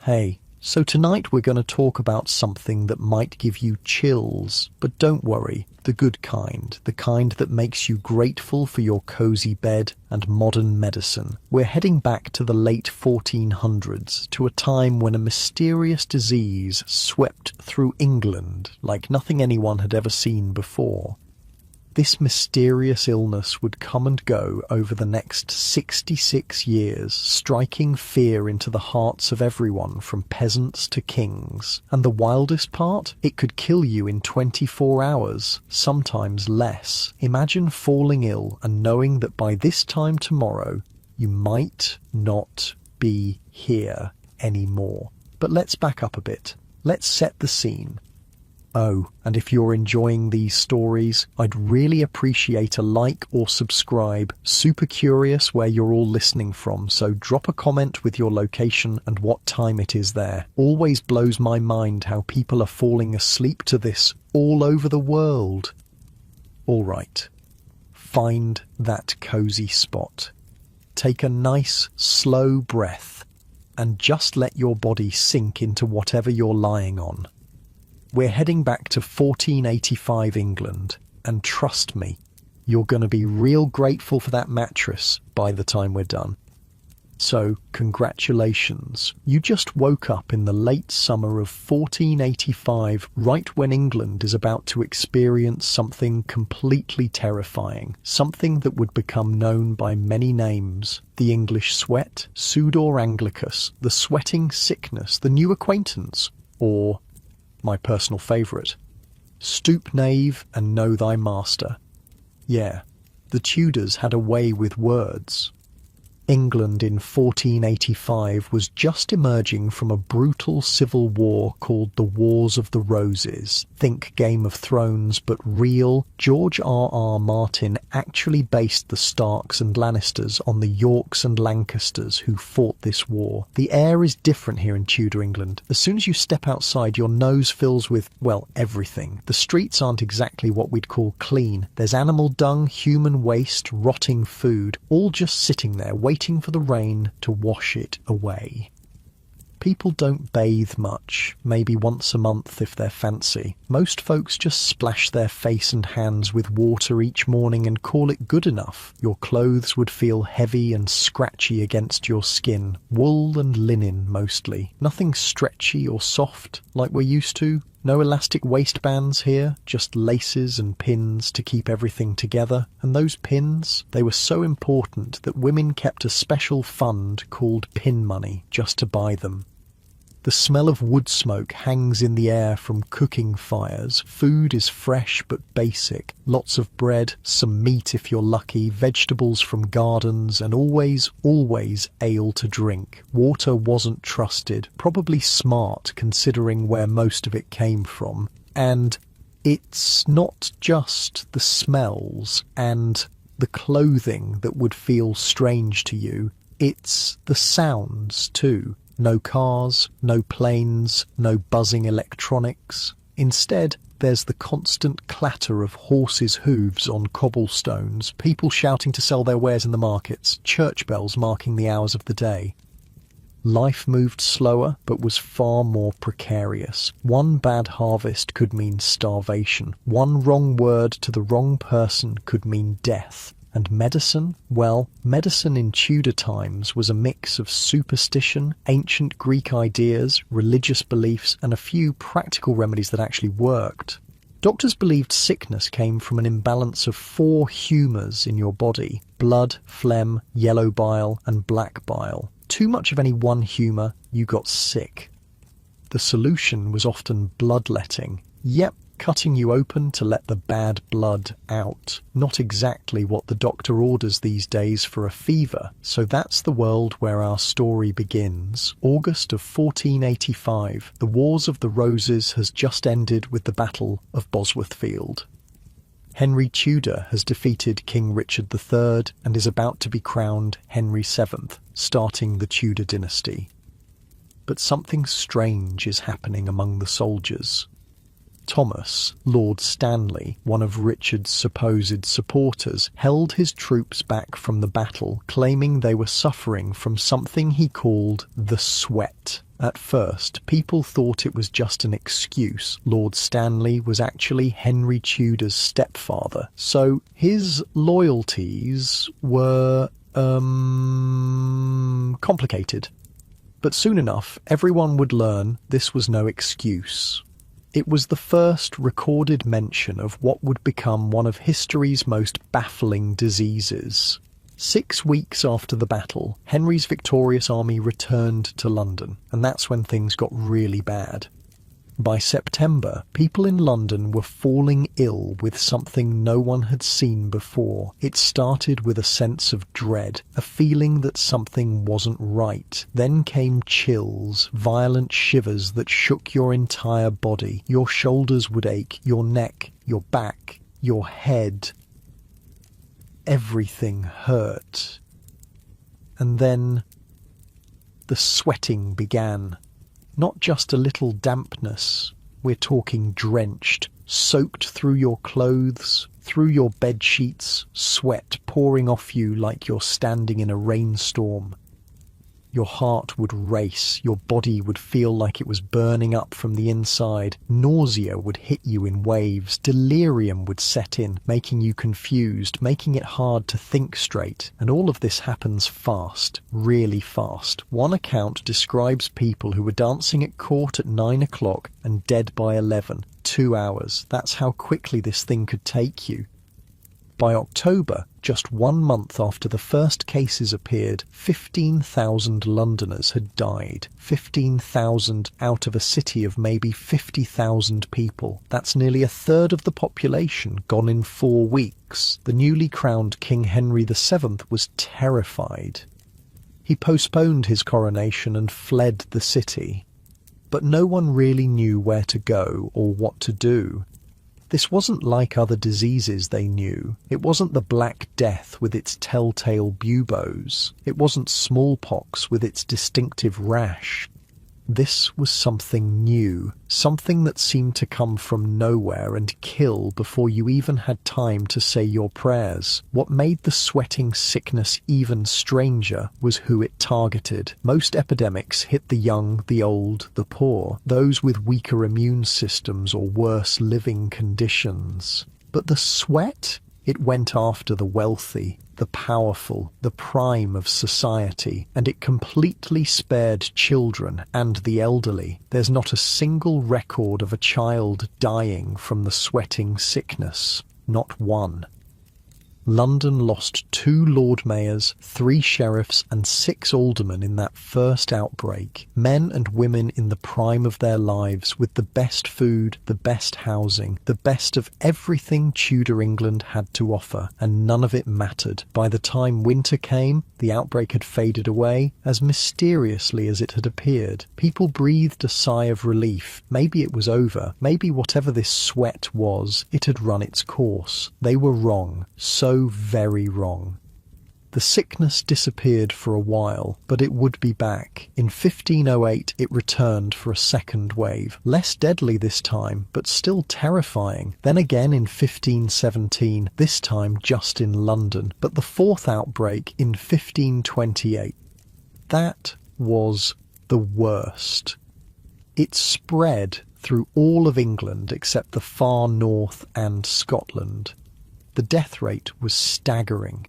Hey, so tonight we're going to talk about something that might give you chills, but don't worry, the good kind, the kind that makes you grateful for your cozy bed and modern medicine. We're heading back to the late 1400s, to a time when a mysterious disease swept through England like nothing anyone had ever seen before. This mysterious illness would come and go over the next 66 years, striking fear into the hearts of everyone from peasants to kings. And the wildest part? It could kill you in 24 hours, sometimes less. Imagine falling ill and knowing that by this time tomorrow, you might not be here anymore. But let's back up a bit. Let's set the scene. Oh, and if you're enjoying these stories, I'd really appreciate a like or subscribe. Super curious where you're all listening from, so drop a comment with your location and what time it is there. Always blows my mind how people are falling asleep to this all over the world. All right, find that cozy spot. Take a nice, slow breath and just let your body sink into whatever you're lying on. We're heading back to 1485 England, and trust me, you're going to be real grateful for that mattress by the time we're done. So, congratulations. You just woke up in the late summer of 1485, right when England is about to experience something completely terrifying, something that would become known by many names. The English sweat, Sudor Anglicus, the sweating sickness, the new acquaintance, or my personal favourite, stoop knave and know thy master. Yeah, the Tudors had a way with words. England in 1485 was just emerging from a brutal civil war called the Wars of the Roses. Think Game of Thrones, but real. George R.R. Martin actually based the Starks and Lannisters on the Yorks and Lancasters who fought this war. The air is different here in Tudor England. As soon as you step outside, your nose fills with, well, everything. The streets aren't exactly what we'd call clean. There's animal dung, human waste, rotting food, all just sitting there waiting for the rain to wash it away. People don't bathe much, maybe once a month if they're fancy. Most folks just splash their face and hands with water each morning and call it good enough. Your clothes would feel heavy and scratchy against your skin. Wool and linen mostly. Nothing stretchy or soft like we're used to. No elastic waistbands here, just laces and pins to keep everything together. And those pins, they were so important that women kept a special fund called pin money just to buy them. The smell of wood smoke hangs in the air from cooking fires. Food is fresh but basic. Lots of bread, some meat if you're lucky, vegetables from gardens, and always ale to drink. Water wasn't trusted, probably smart considering where most of it came from. And it's not just the smells and the clothing that would feel strange to you. It's the sounds too. No cars, no planes, no buzzing electronics. Instead, there's the constant clatter of horses' hooves on cobblestones, people shouting to sell their wares in the markets, church bells marking the hours of the day. Life moved slower, but was far more precarious. One bad harvest could mean starvation. One wrong word to the wrong person could mean death. And medicine? Well, medicine in Tudor times was a mix of superstition, ancient Greek ideas, religious beliefs, and a few practical remedies that actually worked. Doctors believed sickness came from an imbalance of 4 humours in your body: blood, phlegm, yellow bile, and black bile. Too much of any one humour, you got sick. The solution was often bloodletting. Yep, cutting you open to let the bad blood out. Not exactly what the doctor orders these days for a fever. So that's the world where our story begins. August of 1485. The Wars of the Roses has just ended with the Battle of Bosworth Field. Henry Tudor has defeated King Richard III and is about to be crowned Henry VII, starting the Tudor dynasty. But something strange is happening among the soldiers. Thomas, Lord Stanley, one of Richard's supposed supporters, held his troops back from the battle, claiming they were suffering from something he called the sweat, At first, people thought it was just an excuse. Lord Stanley was actually Henry Tudor's stepfather, so his loyalties were, complicated. But soon enough, everyone would learn this was no excuse. It was the first recorded mention of what would become one of history's most baffling diseases. 6 weeks after the battle, Henry's victorious army returned to London, and that's when things got really bad. By September, people in London were falling ill with something no one had seen before. It started with a sense of dread, a feeling that something wasn't right. Then came chills, violent shivers that shook your entire body. Your shoulders would ache, your neck, your back, your head. Everything hurt. And then the sweating began. Not just a little dampness, we're talking drenched, soaked through your clothes, through your bed sheets, sweat pouring off you like you're standing in a rainstorm. Your heart would race, your body would feel like it was burning up from the inside, nausea would hit you in waves, delirium would set in, making you confused, making it hard to think straight. And all of this happens fast, really fast. One account describes people who were dancing at court at 9 o'clock and dead by 11, 2 hours. That's how quickly this thing could take you. By October, just 1 month after the first cases appeared, 15,000 Londoners had died. 15,000 out of a city of maybe 50,000 people. That's nearly a third of the population gone in 4 weeks. The newly crowned King Henry VII was terrified. He postponed his coronation and fled the city. But no one really knew where to go or what to do. This wasn't like other diseases they knew. It wasn't the Black Death with its telltale buboes. It wasn't smallpox with its distinctive rash. This was something new, something that seemed to come from nowhere and kill before you even had time to say your prayers. What made the sweating sickness even stranger was who it targeted. Most epidemics hit the young, the old, the poor, those with weaker immune systems or worse living conditions. But the sweat? It went after the wealthy, the powerful, the prime of society, and it completely spared children and the elderly. There's not a single record of a child dying from the sweating sickness. Not one. London lost 2 Lord Mayors, 3 sheriffs and 6 aldermen in that first outbreak. Men and women in the prime of their lives, with the best food, the best housing, the best of everything Tudor England had to offer, and none of it mattered. By the time winter came, the outbreak had faded away, as mysteriously as it had appeared. People breathed a sigh of relief. Maybe it was over. Maybe whatever this sweat was, it had run its course. They were wrong. So very wrong. The sickness disappeared for a while, but it would be back. In 1508 it returned for a second wave, less deadly this time, but still terrifying. Then again in 1517, this time just in London, but the 4th outbreak in 1528. That was the worst. It spread through all of England except the far north and Scotland. The death rate was staggering.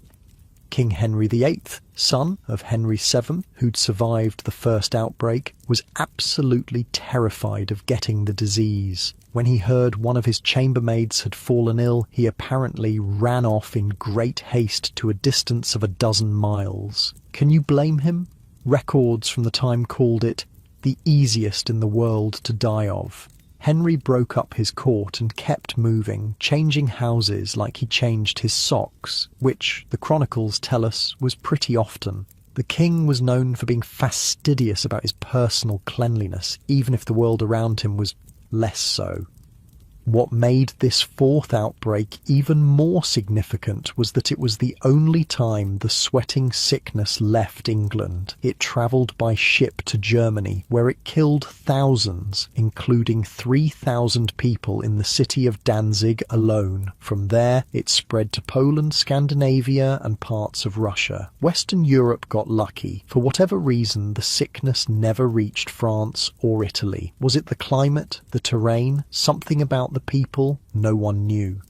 King Henry VIII, son of Henry VII, who'd survived the first outbreak, was absolutely terrified of getting the disease. When he heard one of his chambermaids had fallen ill, he apparently ran off in great haste to a distance of 12 miles. Can you blame him? Records from the time called it the easiest in the world to die of. Henry broke up his court and kept moving, changing houses like he changed his socks, which, the chronicles tell us, was pretty often. The king was known for being fastidious about his personal cleanliness, even if the world around him was less so. What made this fourth outbreak even more significant was that it was the only time the sweating sickness left England. It travelled by ship to Germany, where it killed thousands, including 3,000 people in the city of Danzig alone. From there, it spread to Poland, Scandinavia, and parts of Russia. Western Europe got lucky. For whatever reason, the sickness never reached France or Italy. Was it the climate, the terrain, something about the people? No one knew.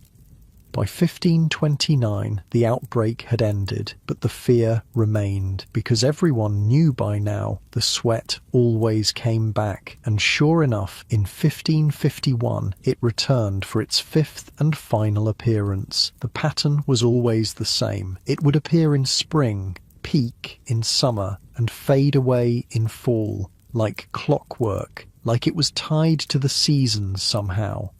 By 1529, the outbreak had ended, but the fear remained, because everyone knew by now the sweat always came back, and sure enough, in 1551, it returned for its fifth and final appearance. The pattern was always the same. It would appear in spring, peak in summer, and fade away in fall, like clockwork, like it was tied to the seasons somehow.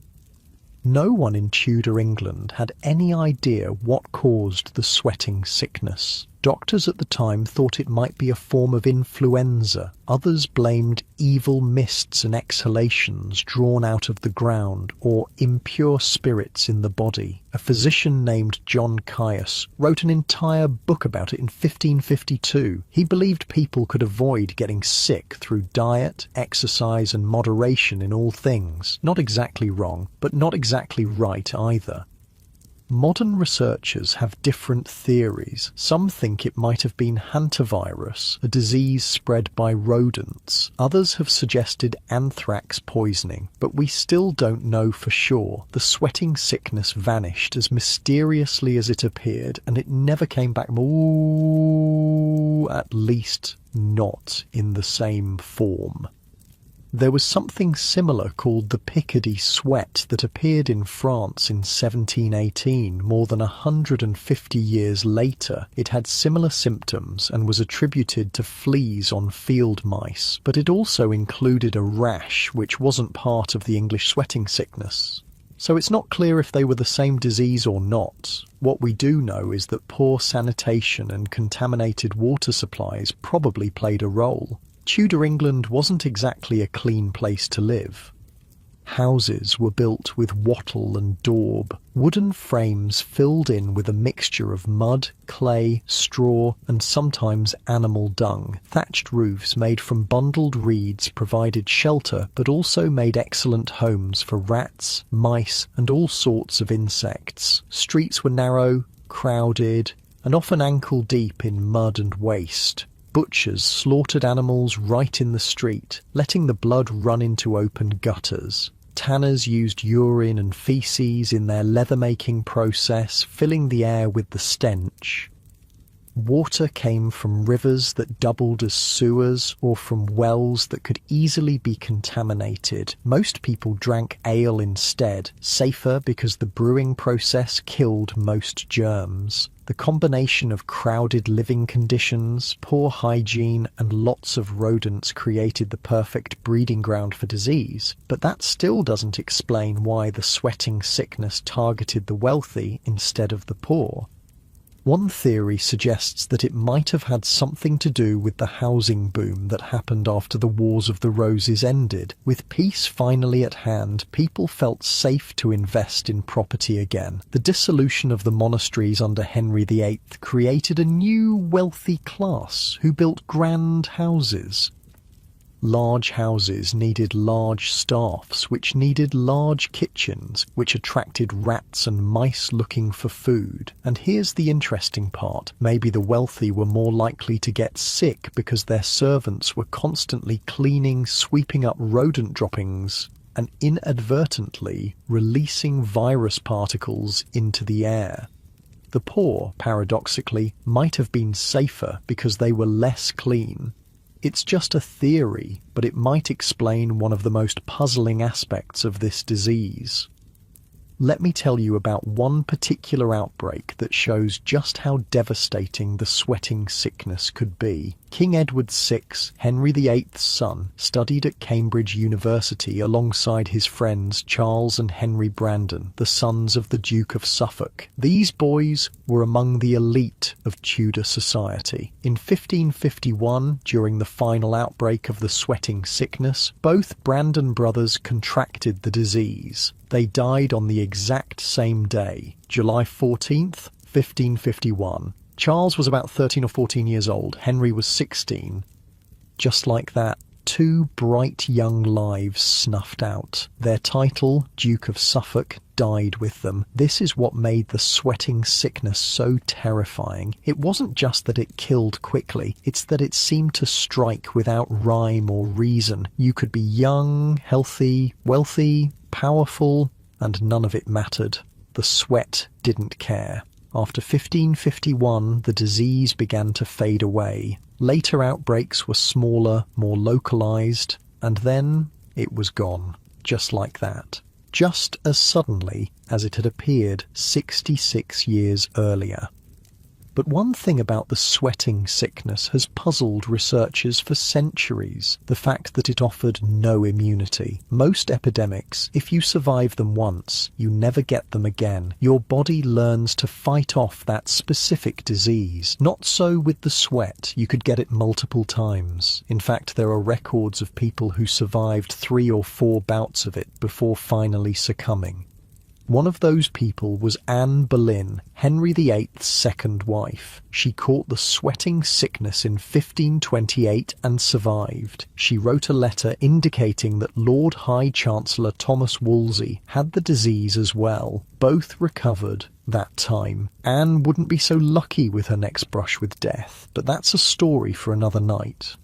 No one in Tudor England had any idea what caused the sweating sickness. Doctors at the time thought it might be a form of influenza. Others blamed evil mists and exhalations drawn out of the ground or impure spirits in the body. A physician named John Caius wrote an entire book about it in 1552. He believed people could avoid getting sick through diet, exercise and moderation in all things. Not exactly wrong, but not exactly right either. Modern researchers have different theories. Some think it might have been hantavirus, a disease spread by rodents. Others have suggested anthrax poisoning, but we still don't know for sure. The sweating sickness vanished as mysteriously as it appeared, and it never came back. Ooh, at least not in the same form. There was something similar called the Picardy sweat that appeared in France in 1718, more than 150 years later. It had similar symptoms and was attributed to fleas on field mice, but it also included a rash which wasn't part of the English sweating sickness. So it's not clear if they were the same disease or not. What we do know is that poor sanitation and contaminated water supplies probably played a role. Tudor England wasn't exactly a clean place to live. Houses were built with wattle and daub, wooden frames filled in with a mixture of mud, clay, straw, and sometimes animal dung. Thatched roofs made from bundled reeds provided shelter, but also made excellent homes for rats, mice, and all sorts of insects. Streets were narrow, crowded, and often ankle-deep in mud and waste. Butchers slaughtered animals right in the street, letting the blood run into open gutters. Tanners used urine and feces in their leather-making process, filling the air with the stench. Water came from rivers that doubled as sewers or from wells that could easily be contaminated. Most people drank ale instead, safer because the brewing process killed most germs. The combination of crowded living conditions, poor hygiene, and lots of rodents created the perfect breeding ground for disease. But that still doesn't explain why the sweating sickness targeted the wealthy instead of the poor. One theory suggests that it might have had something to do with the housing boom that happened after the Wars of the Roses ended. With peace finally at hand, people felt safe to invest in property again. The dissolution of the monasteries under Henry VIII created a new wealthy class who built grand houses. Large houses needed large staffs, which needed large kitchens, which attracted rats and mice looking for food. And here's the interesting part. Maybe the wealthy were more likely to get sick because their servants were constantly cleaning, sweeping up rodent droppings, and inadvertently releasing virus particles into the air. The poor, paradoxically, might have been safer because they were less clean. It's just a theory, but it might explain one of the most puzzling aspects of this disease. Let me tell you about one particular outbreak that shows just how devastating the sweating sickness could be. King Edward VI, Henry VIII's son, studied at Cambridge University alongside his friends Charles and Henry Brandon, the sons of the Duke of Suffolk. These boys were among the elite of Tudor society. In 1551, during the final outbreak of the sweating sickness, both Brandon brothers contracted the disease. They died on the exact same day, July 14th, 1551. Charles was about 13 or 14 years old. Henry was 16. Just like that, two bright young lives snuffed out. Their title, Duke of Suffolk, died with them. This is what made the sweating sickness so terrifying. It wasn't just that it killed quickly, it's that it seemed to strike without rhyme or reason. You could be young, healthy, wealthy, powerful, and none of it mattered. The sweat didn't care. After 1551, the disease began to fade away. Later outbreaks were smaller, more localized, and then it was gone, just like that. Just as suddenly as it had appeared 66 years earlier. But one thing about the sweating sickness has puzzled researchers for centuries, the fact that it offered no immunity. Most epidemics, if you survive them once, you never get them again. Your body learns to fight off that specific disease. Not so with the sweat, you could get it multiple times. In fact, there are records of people who survived 3 or 4 bouts of it before finally succumbing. One of those people was Anne Boleyn, Henry VIII's second wife. She caught the sweating sickness in 1528 and survived. She wrote a letter indicating that Lord High Chancellor Thomas Wolsey had the disease as well. Both recovered that time. Anne wouldn't be so lucky with her next brush with death, but that's a story for another night.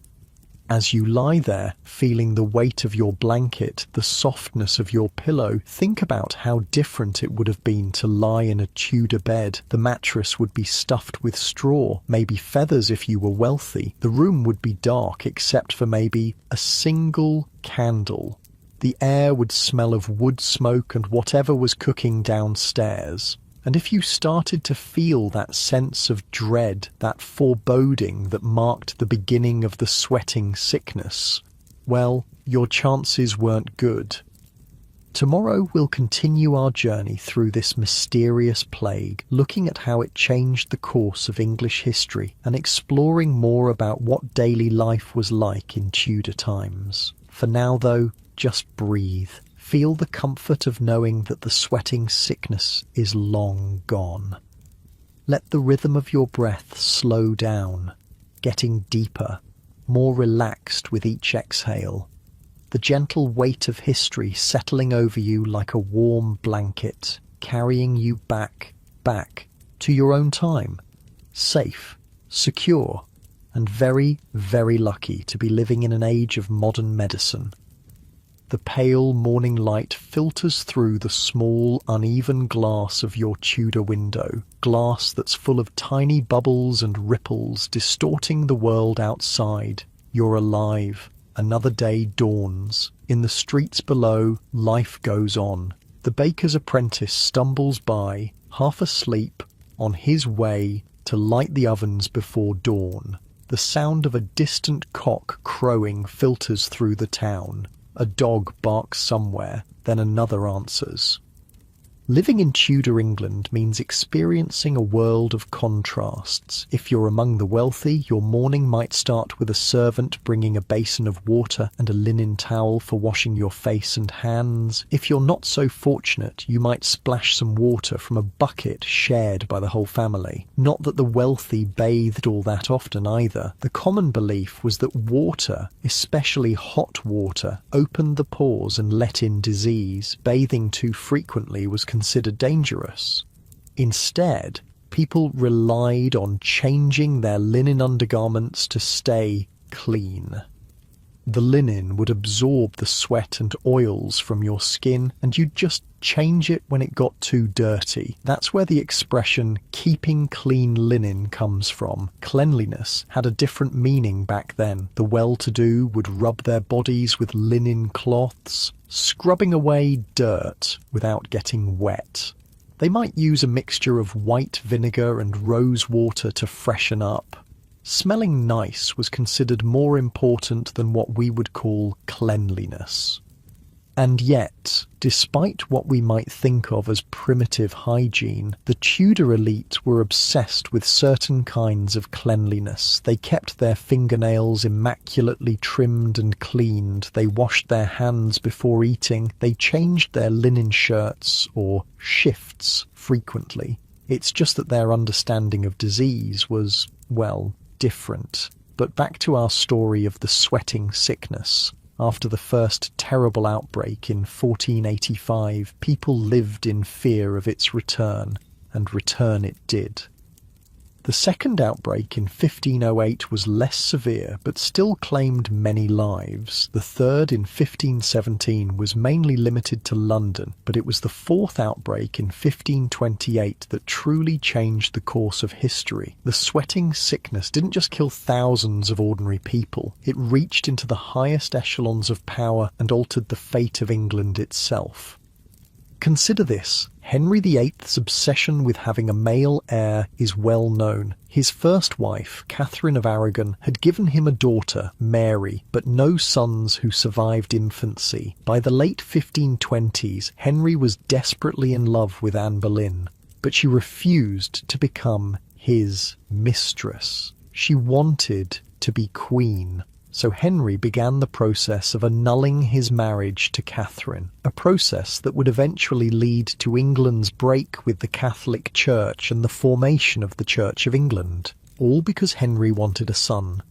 As you lie there, feeling the weight of your blanket, the softness of your pillow, think about how different it would have been to lie in a Tudor bed. The mattress would be stuffed with straw, maybe feathers if you were wealthy. The room would be dark except for maybe a single candle. The air would smell of wood smoke and whatever was cooking downstairs. And if you started to feel that sense of dread, that foreboding that marked the beginning of the sweating sickness, well, your chances weren't good. Tomorrow we'll continue our journey through this mysterious plague, looking at how it changed the course of English history and exploring more about what daily life was like in Tudor times. For now, though, just breathe. Feel the comfort of knowing that the sweating sickness is long gone. Let the rhythm of your breath slow down, getting deeper, more relaxed with each exhale. The gentle weight of history settling over you like a warm blanket, carrying you back to your own time. Safe, secure, and very, very lucky to be living in an age of modern medicine. The pale morning light filters through the small, uneven glass of your Tudor window, glass that's full of tiny bubbles and ripples distorting the world outside. You're alive. Another day dawns. In the streets below, life goes on. The baker's apprentice stumbles by, half asleep, on his way to light the ovens before dawn. The sound of a distant cock crowing filters through the town. A dog barks somewhere, then another answers. Living in Tudor England means experiencing a world of contrasts. If you're among the wealthy, your morning might start with a servant bringing a basin of water and a linen towel for washing your face and hands. If you're not so fortunate, you might splash some water from a bucket shared by the whole family. Not that the wealthy bathed all that often either. The common belief was that water, especially hot water, opened the pores and let in disease. Bathing too frequently was considered dangerous. Instead, people relied on changing their linen undergarments to stay clean. The linen would absorb the sweat and oils from your skin, and you'd just change it when it got too dirty. That's where the expression keeping clean linen comes from. Cleanliness had a different meaning back then. The well-to-do would rub their bodies with linen cloths, scrubbing away dirt without getting wet. They might use a mixture of white vinegar and rose water to freshen up. Smelling nice was considered more important than what we would call cleanliness. And yet, despite what we might think of as primitive hygiene, the Tudor elite were obsessed with certain kinds of cleanliness. They kept their fingernails immaculately trimmed and cleaned. They washed their hands before eating. They changed their linen shirts, or shifts, frequently. It's just that their understanding of disease was, well, different. But back to our story of the sweating sickness. After the first terrible outbreak in 1485, people lived in fear of its return, and return it did. The second outbreak in 1508 was less severe, but still claimed many lives. The third in 1517 was mainly limited to London, but it was the fourth outbreak in 1528 that truly changed the course of history. The sweating sickness didn't just kill thousands of ordinary people, it reached into the highest echelons of power and altered the fate of England itself. Consider this. Henry VIII's obsession with having a male heir is well known. His first wife, Catherine of Aragon, had given him a daughter, Mary, but no sons who survived infancy. By the late 1520s, Henry was desperately in love with Anne Boleyn, but she refused to become his mistress. She wanted to be queen. So Henry began the process of annulling his marriage to Catherine, a process that would eventually lead to England's break with the Catholic Church and the formation of the Church of England, all because Henry wanted a son.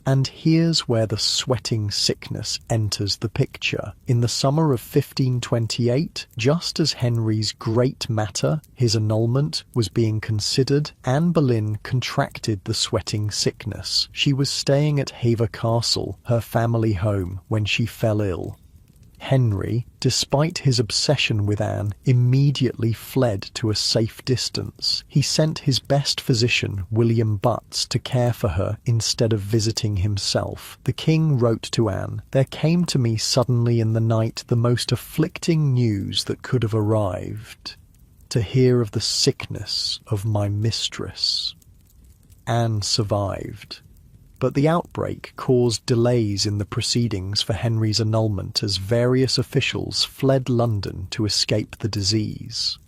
And here's where the sweating sickness enters the picture. In the summer of 1528, just as Henry's great matter, his annulment, was being considered, Anne Boleyn contracted the sweating sickness. She was staying at Hever Castle, her family home, when she fell ill. Henry, despite his obsession with Anne, immediately fled to a safe distance. He sent his best physician, William Butts, to care for her instead of visiting himself. The king wrote to Anne, "There came to me suddenly in the night the most afflicting news that could have arrived, to hear of the sickness of my mistress." Anne survived. But the outbreak caused delays in the proceedings for Henry's annulment as various officials fled London to escape the disease.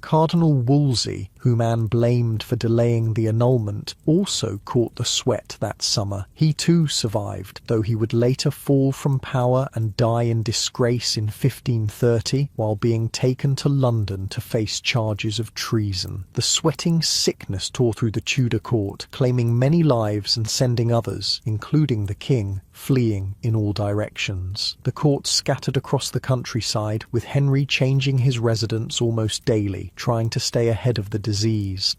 Cardinal Wolsey, whom Anne blamed for delaying the annulment, also caught the sweat that summer. He too survived, though he would later fall from power and die in disgrace in 1530 while being taken to London to face charges of treason. The sweating sickness tore through the Tudor court, claiming many lives and sending others, including the king, fleeing in all directions. The court scattered across the countryside, with Henry changing his residence almost daily, trying to stay ahead of the disease.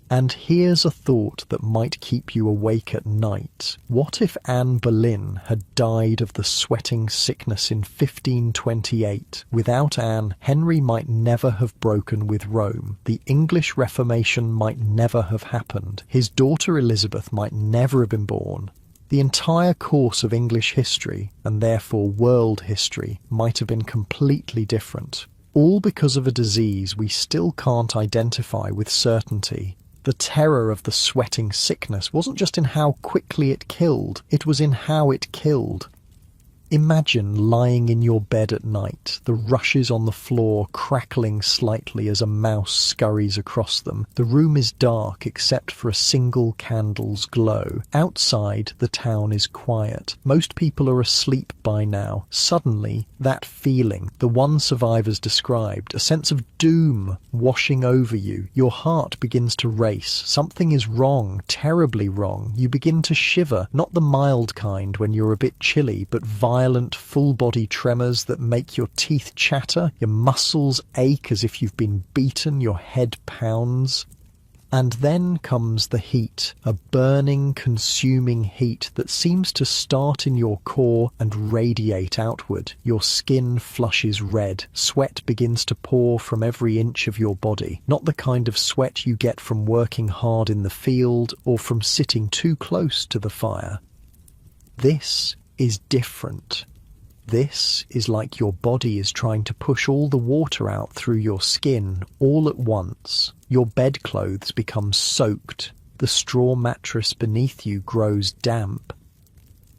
And here's a thought that might keep you awake at night. What if Anne Boleyn had died of the sweating sickness in 1528? Without Anne, Henry might never have broken with Rome. The English Reformation might never have happened. His daughter Elizabeth might never have been born. The entire course of English history, and therefore world history, might have been completely different. All because of a disease we still can't identify with certainty. The terror of the sweating sickness wasn't just in how quickly it killed, it was in how it killed. Imagine lying in your bed at night, the rushes on the floor crackling slightly as a mouse scurries across them. The room is dark except for a single candle's glow. Outside, the town is quiet. Most people are asleep by now. Suddenly, that feeling, the one survivors described, a sense of doom washing over you. Your heart begins to race. Something is wrong, terribly wrong. You begin to shiver, not the mild kind when you're a bit chilly, but violent full-body tremors that make your teeth chatter, your muscles ache as if you've been beaten, your head pounds. And then comes the heat, a burning, consuming heat that seems to start in your core and radiate outward. Your skin flushes red. Sweat begins to pour from every inch of your body. Not the kind of sweat you get from working hard in the field or from sitting too close to the fire. This is different. This is like your body is trying to push all the water out through your skin all at once. Your bedclothes become soaked. The straw mattress beneath you grows damp.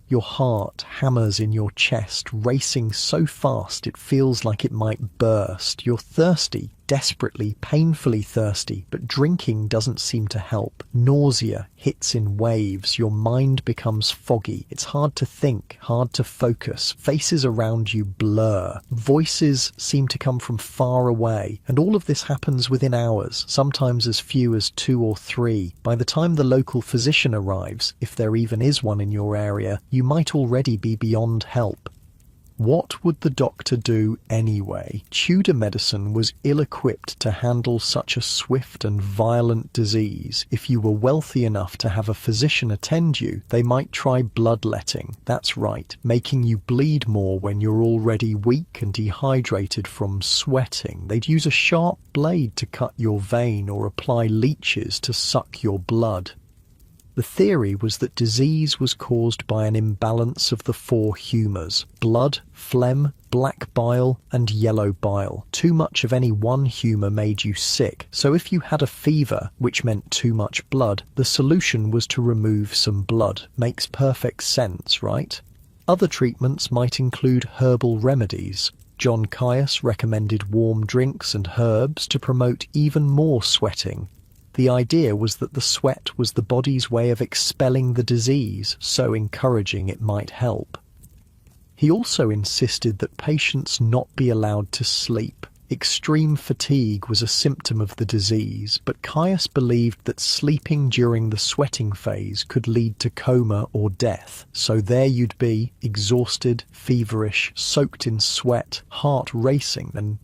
Your heart hammers in your chest, racing so fast it feels like it might burst. You're thirsty, desperately, painfully thirsty, but drinking doesn't seem to help. Nausea hits in waves. Your mind becomes foggy. It's hard to think, hard to focus. Faces around you blur. Voices seem to come from far away. And all of this happens within hours, sometimes as few as 2 or 3. By the time the local physician arrives, if there even is one in your area, you might already be beyond help. What would the doctor do anyway? Tudor medicine was ill-equipped to handle such a swift and violent disease. If you were wealthy enough to have a physician attend you, they might try bloodletting. That's right, making you bleed more when you're already weak and dehydrated from sweating. They'd use a sharp blade to cut your vein or apply leeches to suck your blood. The theory was that disease was caused by an imbalance of the 4 humours: blood, phlegm, black bile, and yellow bile. Too much of any one humour made you sick, so if you had a fever, which meant too much blood, the solution was to remove some blood. Makes perfect sense, right? Other treatments might include herbal remedies. John Caius recommended warm drinks and herbs to promote even more sweating. The idea was that the sweat was the body's way of expelling the disease, so encouraging it might help. He also insisted that patients not be allowed to sleep. Extreme fatigue was a symptom of the disease, but Caius believed that sleeping during the sweating phase could lead to coma or death. So there you'd be, exhausted, feverish, soaked in sweat, heart racing, and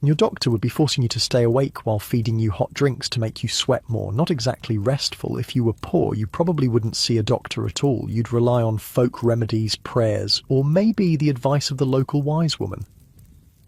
your doctor would be forcing you to stay awake while feeding you hot drinks to make you sweat more. Not exactly restful. If you were poor, you probably wouldn't see a doctor at all. You'd rely on folk remedies, prayers, or maybe the advice of the local wise woman.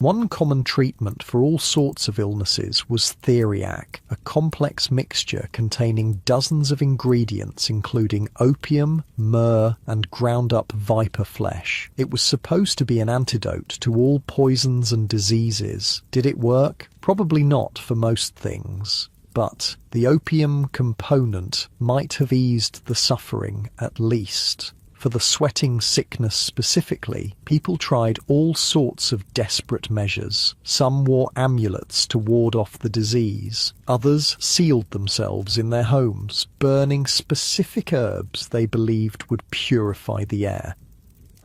One common treatment for all sorts of illnesses was theriac, a complex mixture containing dozens of ingredients including opium, myrrh, and ground-up viper flesh. It was supposed to be an antidote to all poisons and diseases. Did it work? Probably not for most things. But the opium component might have eased the suffering at least. For the sweating sickness specifically, people tried all sorts of desperate measures. Some wore amulets to ward off the disease. Others sealed themselves in their homes, burning specific herbs they believed would purify the air.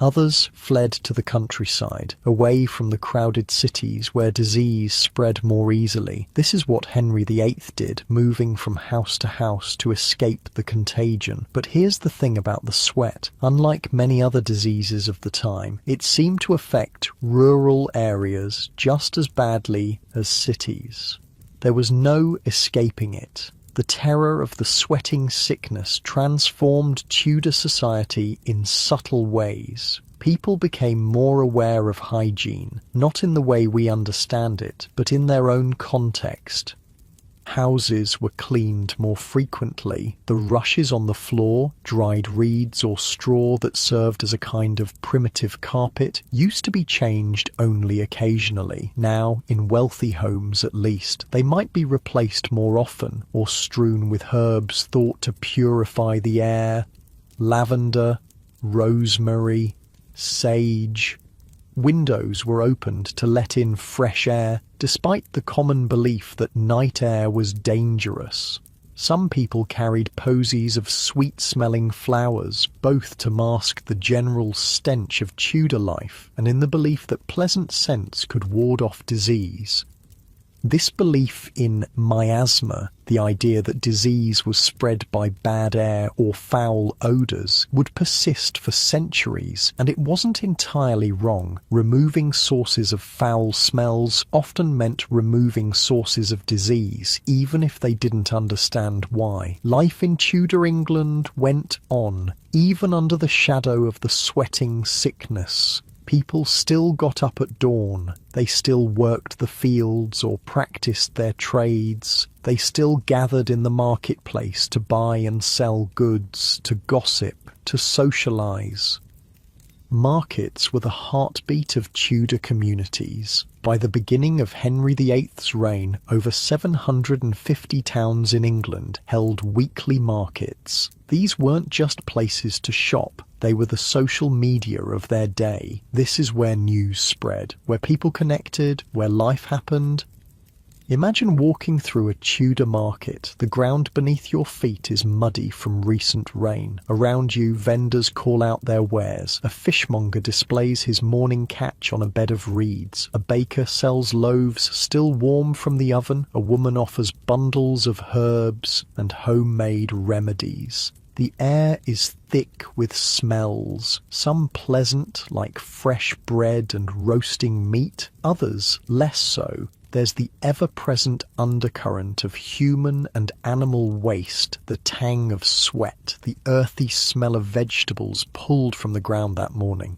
Others fled to the countryside, away from the crowded cities where disease spread more easily. This is what Henry VIII did, moving from house to house to escape the contagion. But here's the thing about the sweat. Unlike many other diseases of the time, it seemed to affect rural areas just as badly as cities. There was no escaping it. The terror of the sweating sickness transformed Tudor society in subtle ways. People became more aware of hygiene, not in the way we understand it, but in their own context. Houses were cleaned more frequently. The rushes on the floor, dried reeds or straw that served as a kind of primitive carpet, used to be changed only occasionally. Now, in wealthy homes at least, they might be replaced more often or strewn with herbs thought to purify the air. Lavender, rosemary, sage. Windows were opened to let in fresh air, despite the common belief that night air was dangerous. Some people carried posies of sweet-smelling flowers, both to mask the general stench of Tudor life and in the belief that pleasant scents could ward off disease. This belief in miasma, the idea that disease was spread by bad air or foul odours, would persist for centuries, and it wasn't entirely wrong. Removing sources of foul smells often meant removing sources of disease, even if they didn't understand why. Life in Tudor England went on, even under the shadow of the sweating sickness. People still got up at dawn, they still worked the fields or practiced their trades, they still gathered in the marketplace to buy and sell goods, to gossip, to socialise. Markets were the heartbeat of Tudor communities. By the beginning of Henry VIII's reign, over 750 towns in England held weekly markets. These weren't just places to shop, they were the social media of their day. This is where news spread, where people connected, where life happened. Imagine walking through a Tudor market. The ground beneath your feet is muddy from recent rain. Around you, vendors call out their wares. A fishmonger displays his morning catch on a bed of reeds. A baker sells loaves still warm from the oven. A woman offers bundles of herbs and homemade remedies. The air is thick with smells, some pleasant like fresh bread and roasting meat, others less so. There's the ever-present undercurrent of human and animal waste, the tang of sweat, the earthy smell of vegetables pulled from the ground that morning.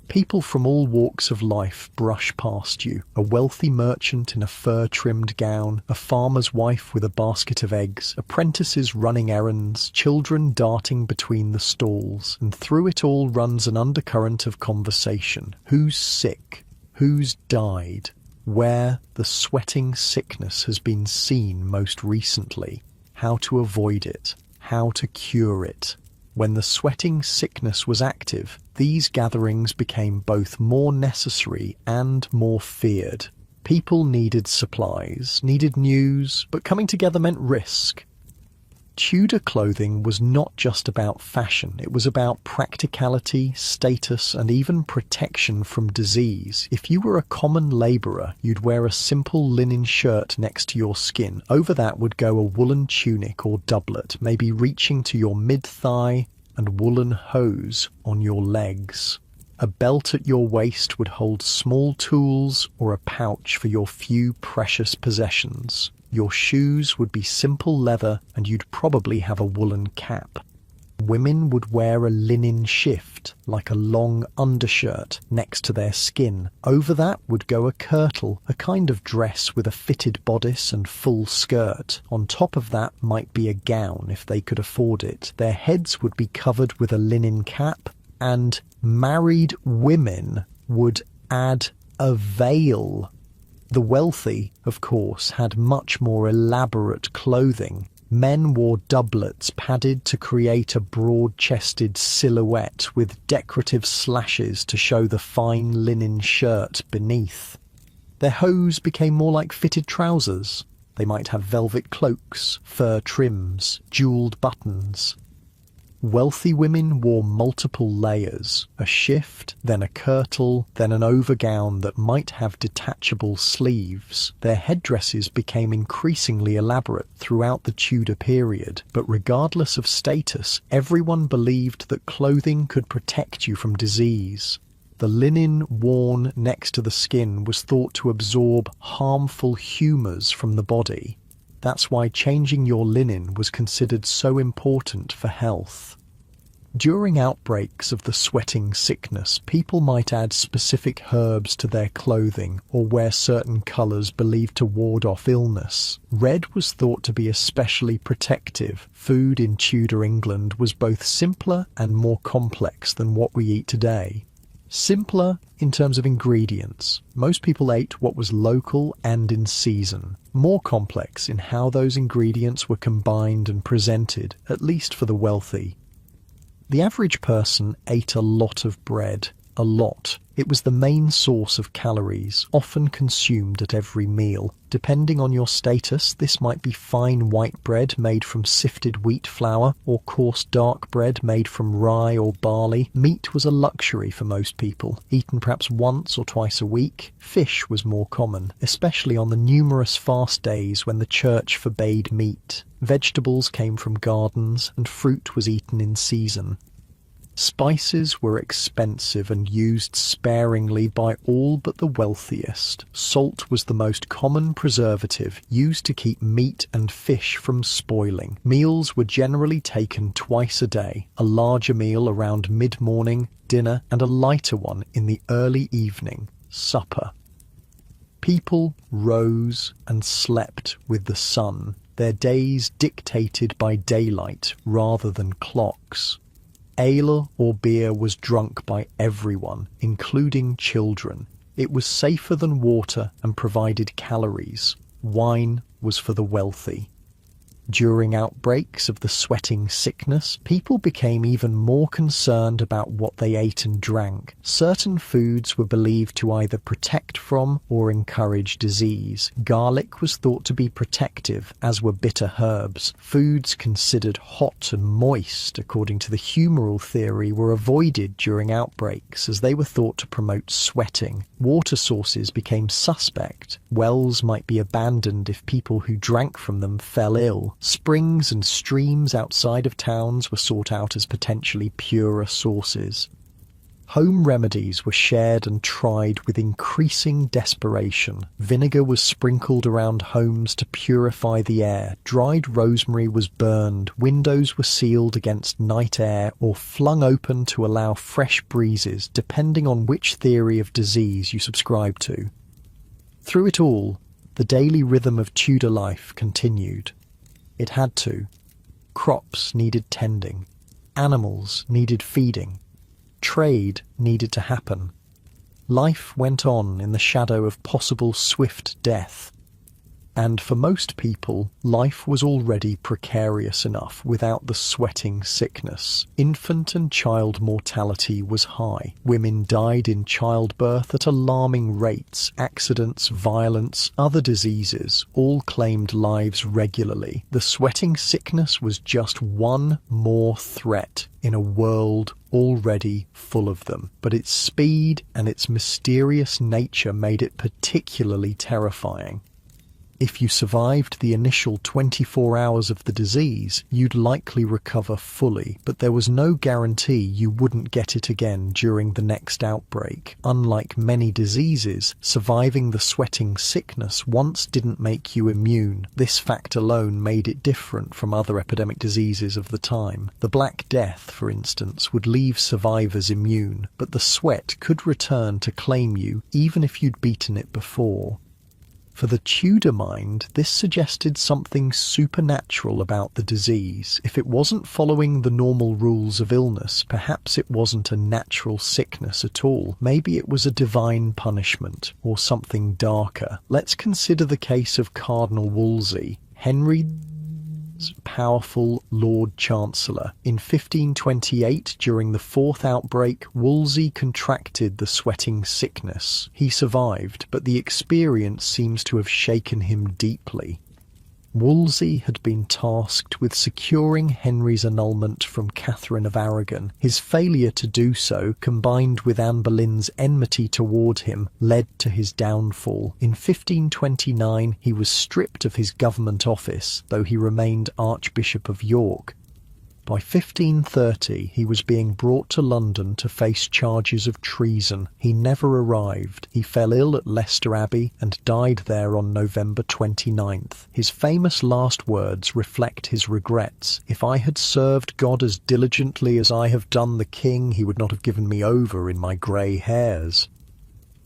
People from all walks of life brush past you. A wealthy merchant in a fur-trimmed gown, a farmer's wife with a basket of eggs, apprentices running errands, children darting between the stalls, and through it all runs an undercurrent of conversation. Who's sick? Who's died? Where the sweating sickness has been seen most recently, how to avoid it, how to cure it. When the sweating sickness was active, these gatherings became both more necessary and more feared. People needed supplies, needed news, but coming together meant risk. Tudor clothing was not just about fashion, it was about practicality, status, and even protection from disease. If you were a common labourer, you'd wear a simple linen shirt next to your skin. Over that would go a woolen tunic or doublet, maybe reaching to your mid-thigh, and woolen hose on your legs. A belt at your waist would hold small tools or a pouch for your few precious possessions. Your shoes would be simple leather and you'd probably have a woolen cap. Women would wear a linen shift, like a long undershirt, next to their skin. Over that would go a kirtle, a kind of dress with a fitted bodice and full skirt. On top of that might be a gown if they could afford it. Their heads would be covered with a linen cap, and married women would add a veil. The wealthy, of course, had much more elaborate clothing. Men wore doublets padded to create a broad-chested silhouette with decorative slashes to show the fine linen shirt beneath. Their hose became more like fitted trousers. They might have velvet cloaks, fur trims, jewelled buttons. Wealthy women wore multiple layers, a shift, then a kirtle, then an overgown that might have detachable sleeves. Their headdresses became increasingly elaborate throughout the Tudor period, but regardless of status, everyone believed that clothing could protect you from disease. The linen worn next to the skin was thought to absorb harmful humours from the body. That's why changing your linen was considered so important for health. During outbreaks of the sweating sickness, people might add specific herbs to their clothing or wear certain colours believed to ward off illness. Red was thought to be especially protective. Food in Tudor England was both simpler and more complex than what we eat today. Simpler in terms of ingredients. Most people ate what was local and in season. More complex in how those ingredients were combined and presented, at least for the wealthy. The average person ate a lot of bread. A lot. It was the main source of calories, often consumed at every meal. Depending on your status, this might be fine white bread made from sifted wheat flour, or coarse dark bread made from rye or barley. Meat was a luxury for most people, eaten perhaps once or twice a week. Fish was more common, especially on the numerous fast days when the church forbade meat. Vegetables came from gardens, and fruit was eaten in season. Spices were expensive and used sparingly by all but the wealthiest. Salt was the most common preservative, used to keep meat and fish from spoiling. Meals were generally taken twice a day, a larger meal around mid-morning, dinner, and a lighter one in the early evening, supper. People rose and slept with the sun, their days dictated by daylight rather than clocks. Ale or beer was drunk by everyone, including children. It was safer than water and provided calories. Wine was for the wealthy. During outbreaks of the sweating sickness, people became even more concerned about what they ate and drank. Certain foods were believed to either protect from or encourage disease. Garlic was thought to be protective, as were bitter herbs. Foods considered hot and moist, according to the humoral theory, were avoided during outbreaks, as they were thought to promote sweating. Water sources became suspect. Wells might be abandoned if people who drank from them fell ill. Springs and streams outside of towns were sought out as potentially purer sources. Home remedies were shared and tried with increasing desperation. Vinegar was sprinkled around homes to purify the air. Dried rosemary was burned. Windows were sealed against night air or flung open to allow fresh breezes, depending on which theory of disease you subscribe to. Through it all, the daily rhythm of Tudor life continued. It had to. Crops needed tending. Animals needed feeding. Trade needed to happen. Life went on in the shadow of possible swift death. And for most people, life was already precarious enough without the sweating sickness. Infant and child mortality was high. Women died in childbirth at alarming rates. Accidents, violence, other diseases all claimed lives regularly. The sweating sickness was just one more threat in a world already full of them. But its speed and its mysterious nature made it particularly terrifying. If you survived the initial 24 hours of the disease, you'd likely recover fully, but there was no guarantee you wouldn't get it again during the next outbreak. Unlike many diseases, surviving the sweating sickness once didn't make you immune. This fact alone made it different from other epidemic diseases of the time. The Black Death, for instance, would leave survivors immune, but the sweat could return to claim you even if you'd beaten it before. For the Tudor mind, this suggested something supernatural about the disease. If it wasn't following the normal rules of illness, perhaps it wasn't a natural sickness at all. Maybe it was a divine punishment, or something darker. Let's consider the case of Cardinal Wolsey, Henry's powerful Lord Chancellor. In 1528, during the fourth outbreak, Wolsey contracted the sweating sickness. He survived, but the experience seems to have shaken him deeply. Wolsey had been tasked with securing Henry's annulment from Catherine of Aragon. His failure to do so, combined with Anne Boleyn's enmity toward him, led to his downfall. In 1529, he was stripped of his government office, though he remained Archbishop of York. By 1530, he was being brought to London to face charges of treason. He never arrived. He fell ill at Leicester Abbey and died there on November 29th. His famous last words reflect his regrets. "If I had served God as diligently as I have done the king, he would not have given me over in my grey hairs."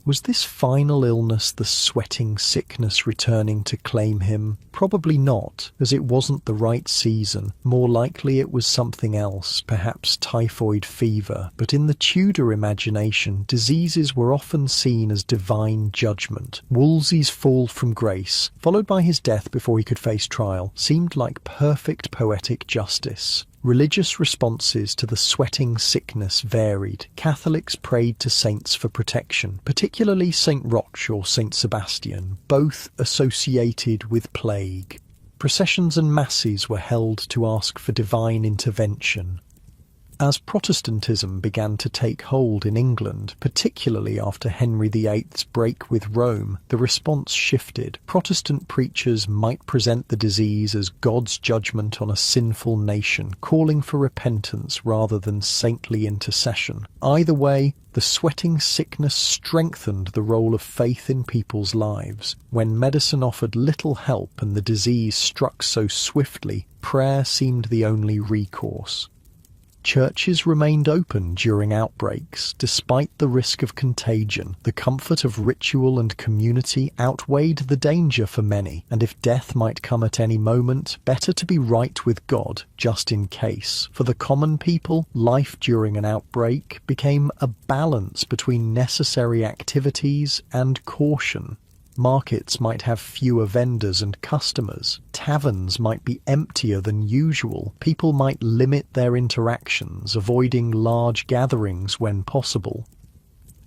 Was this final illness the sweating sickness returning to claim him? Probably not, as it wasn't the right season. More likely it was something else, perhaps typhoid fever. But in the Tudor imagination, diseases were often seen as divine judgment. Wolsey's fall from grace, followed by his death before he could face trial, seemed like perfect poetic justice. Religious responses to the sweating sickness varied. Catholics prayed to saints for protection, particularly St. Roch or St. Sebastian, both associated with plague. Processions and masses were held to ask for divine intervention. As Protestantism began to take hold in England, particularly after Henry VIII's break with Rome, the response shifted. Protestant preachers might present the disease as God's judgment on a sinful nation, calling for repentance rather than saintly intercession. Either way, the sweating sickness strengthened the role of faith in people's lives. When medicine offered little help and the disease struck so swiftly, prayer seemed the only recourse. Churches remained open during outbreaks, despite the risk of contagion. The comfort of ritual and community outweighed the danger for many, and if death might come at any moment, better to be right with God, just in case. For the common people, life during an outbreak became a balance between necessary activities and caution. Markets might have fewer vendors and customers. Taverns might be emptier than usual. People might limit their interactions, avoiding large gatherings when possible.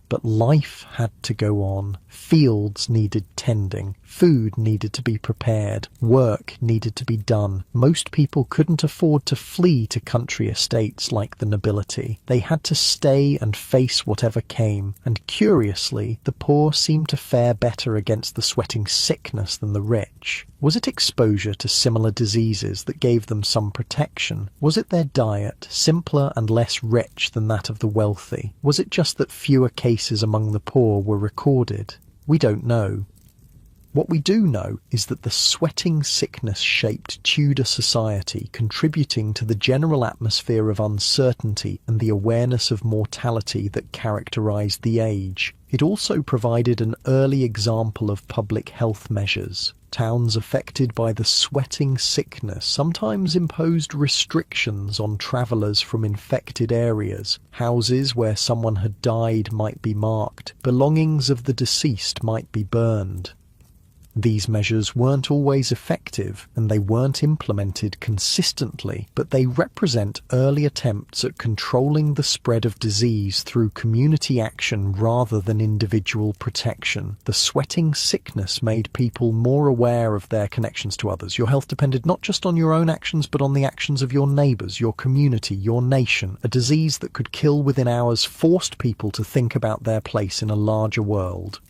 But life had to go on. Fields needed tending. Food needed to be prepared. Work needed to be done. Most people couldn't afford to flee to country estates like the nobility. They had to stay and face whatever came, and curiously, the poor seemed to fare better against the sweating sickness than the rich. Was it exposure to similar diseases that gave them some protection? Was it their diet, simpler and less rich than that of the wealthy? Was it just that fewer cases among the poor were recorded? We don't know. What we do know is that the sweating sickness shaped Tudor society, contributing to the general atmosphere of uncertainty and the awareness of mortality that characterized the age. It also provided an early example of public health measures. Towns affected by the sweating sickness sometimes imposed restrictions on travellers from infected areas. Houses where someone had died might be marked. Belongings of the deceased might be burned. These measures weren't always effective, and they weren't implemented consistently, but they represent early attempts at controlling the spread of disease through community action rather than individual protection. The sweating sickness made people more aware of their connections to others. Your health depended not just on your own actions, but on the actions of your neighbours, your community, your nation. A disease that could kill within hours forced people to think about their place in a larger world.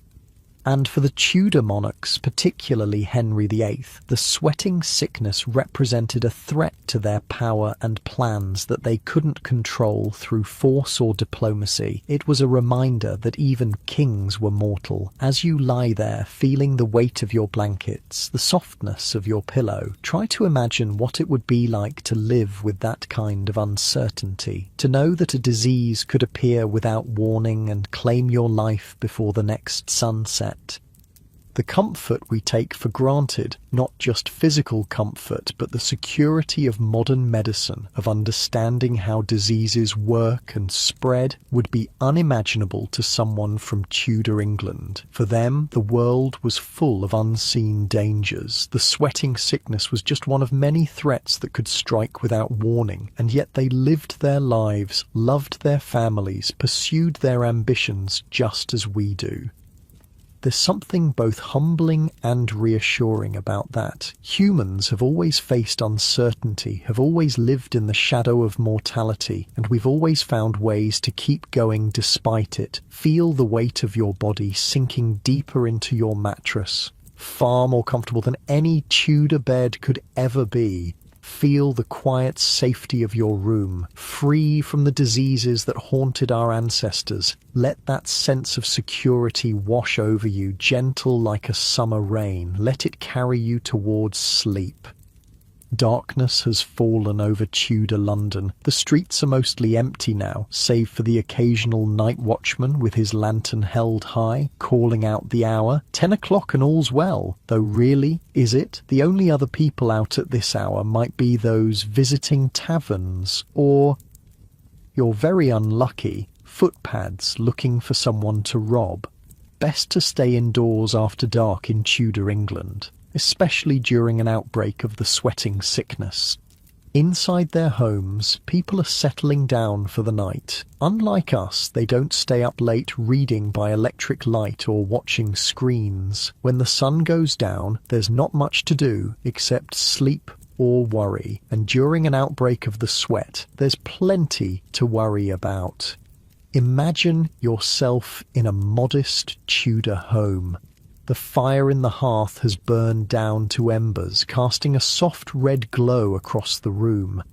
And for the Tudor monarchs, particularly Henry VIII, the sweating sickness represented a threat to their power and plans that they couldn't control through force or diplomacy. It was a reminder that even kings were mortal. As you lie there, feeling the weight of your blankets, the softness of your pillow, try to imagine what it would be like to live with that kind of uncertainty. To know that a disease could appear without warning and claim your life before the next sunset. The comfort we take for granted, not just physical comfort, but the security of modern medicine, of understanding how diseases work and spread, would be unimaginable to someone from Tudor England. For them, the world was full of unseen dangers. The sweating sickness was just one of many threats that could strike without warning, and yet they lived their lives, loved their families, pursued their ambitions just as we do. There's something both humbling and reassuring about that. Humans have always faced uncertainty, have always lived in the shadow of mortality, and we've always found ways to keep going despite it. Feel the weight of your body sinking deeper into your mattress. Far more comfortable than any Tudor bed could ever be. Feel the quiet safety of your room, free from the diseases that haunted our ancestors. Let that sense of security wash over you, gentle like a summer rain. Let it carry you towards sleep. Darkness has fallen over Tudor London. The streets are mostly empty now, save for the occasional night watchman with his lantern held high, calling out the hour. 10 o'clock and all's well. Though really, is it? The only other people out at this hour might be those visiting taverns, or, you're very unlucky, footpads looking for someone to rob. Best to stay indoors after dark in Tudor England, especially during an outbreak of the sweating sickness. Inside their homes, people are settling down for the night. Unlike us, they don't stay up late reading by electric light or watching screens. When the sun goes down, there's not much to do except sleep or worry. And during an outbreak of the sweat, there's plenty to worry about. Imagine yourself in a modest Tudor home. The fire in the hearth has burned down to embers, casting a soft red glow across the room.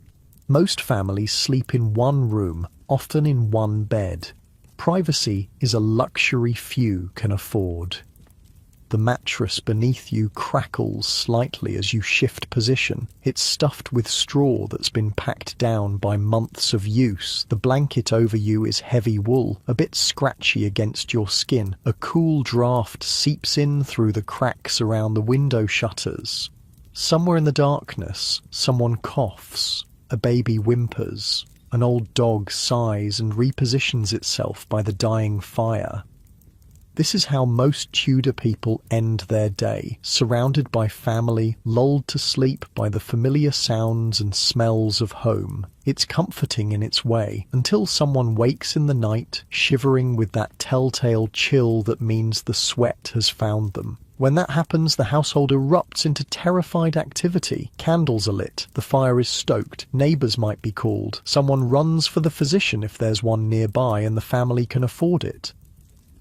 Most families sleep in one room, often in one bed. Privacy is a luxury few can afford. The mattress beneath you crackles slightly as you shift position. It's stuffed with straw that's been packed down by months of use. The blanket over you is heavy wool, a bit scratchy against your skin. A cool draft seeps in through the cracks around the window shutters. Somewhere in the darkness, someone coughs. A baby whimpers. An old dog sighs and repositions itself by the dying fire. This is how most Tudor people end their day, surrounded by family, lulled to sleep by the familiar sounds and smells of home. It's comforting in its way, until someone wakes in the night, shivering with that telltale chill that means the sweat has found them. When that happens, the household erupts into terrified activity. Candles are lit, the fire is stoked, neighbours might be called, someone runs for the physician if there's one nearby and the family can afford it.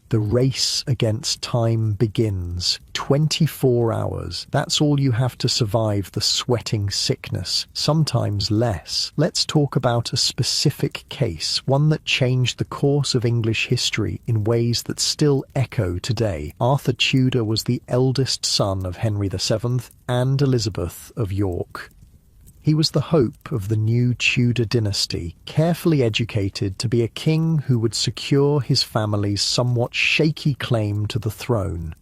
The race against time begins. 24 hours. That's all you have to survive the sweating sickness, sometimes less. Let's talk about a specific case, one that changed the course of English history in ways that still echo today. Arthur Tudor was the eldest son of Henry VII and Elizabeth of York. He was the hope of the new Tudor dynasty, carefully educated to be a king who would secure his family's somewhat shaky claim to the throne.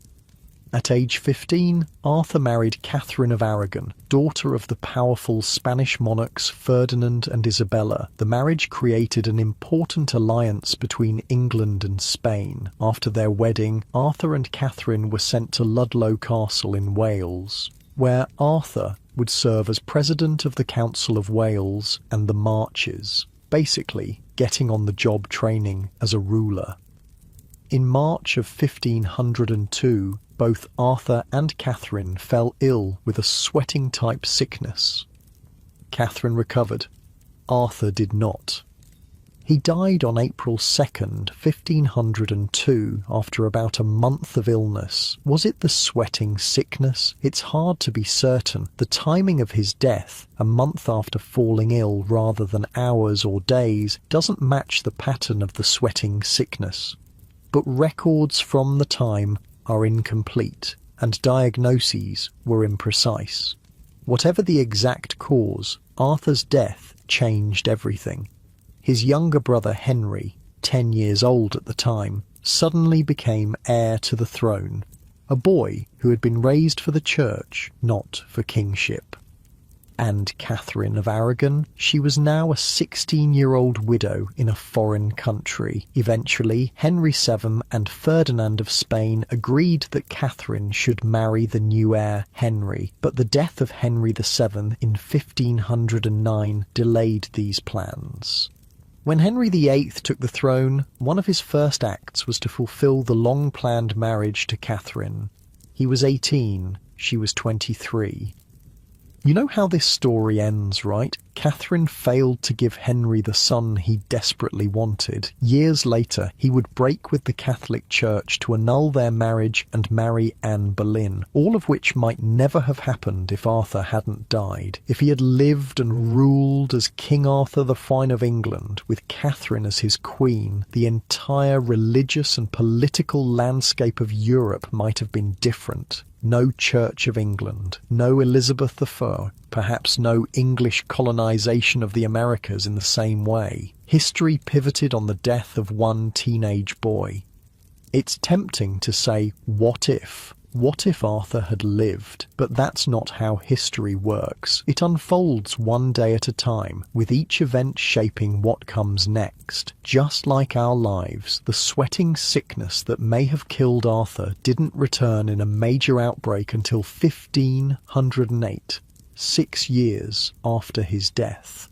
At age 15, Arthur married Catherine of Aragon, daughter of the powerful Spanish monarchs Ferdinand and Isabella. The marriage created an important alliance between England and Spain. After their wedding, Arthur and Catherine were sent to Ludlow Castle in Wales, where Arthur would serve as president of the Council of Wales and the Marches, basically getting on the job training as a ruler. In March of 1502, both Arthur and Catherine fell ill with a sweating-type sickness. Catherine recovered. Arthur did not. He died on April 2nd, 1502, after about a month of illness. Was it the sweating sickness? It's hard to be certain. The timing of his death, a month after falling ill rather than hours or days, doesn't match the pattern of the sweating sickness. But records from the time are incomplete, and diagnoses were imprecise. Whatever the exact cause, Arthur's death changed everything. His younger brother Henry, 10 years old at the time, suddenly became heir to the throne, a boy who had been raised for the church, not for kingship. And Catherine of Aragon, she was now a 16-year-old widow in a foreign country. Eventually, Henry VII and Ferdinand of Spain agreed that Catherine should marry the new heir, Henry, but the death of Henry VII in 1509 delayed these plans. When Henry VIII took the throne, one of his first acts was to fulfill the long-planned marriage to Catherine. He was 18, she was 23. You know how this story ends, right? Catherine failed to give Henry the son he desperately wanted. Years later, he would break with the Catholic Church to annul their marriage and marry Anne Boleyn, all of which might never have happened if Arthur hadn't died. If he had lived and ruled as King Arthur the Fine of England, with Catherine as his queen, the entire religious and political landscape of Europe might have been different. No Church of England, no Elizabeth I, perhaps no English colonization of the Americas in the same way. History pivoted on the death of one teenage boy. It's tempting to say, what if? What if Arthur had lived? But that's not how history works. It unfolds one day at a time, with each event shaping what comes next. Just like our lives, the sweating sickness that may have killed Arthur didn't return in a major outbreak until 1508, 6 years after his death.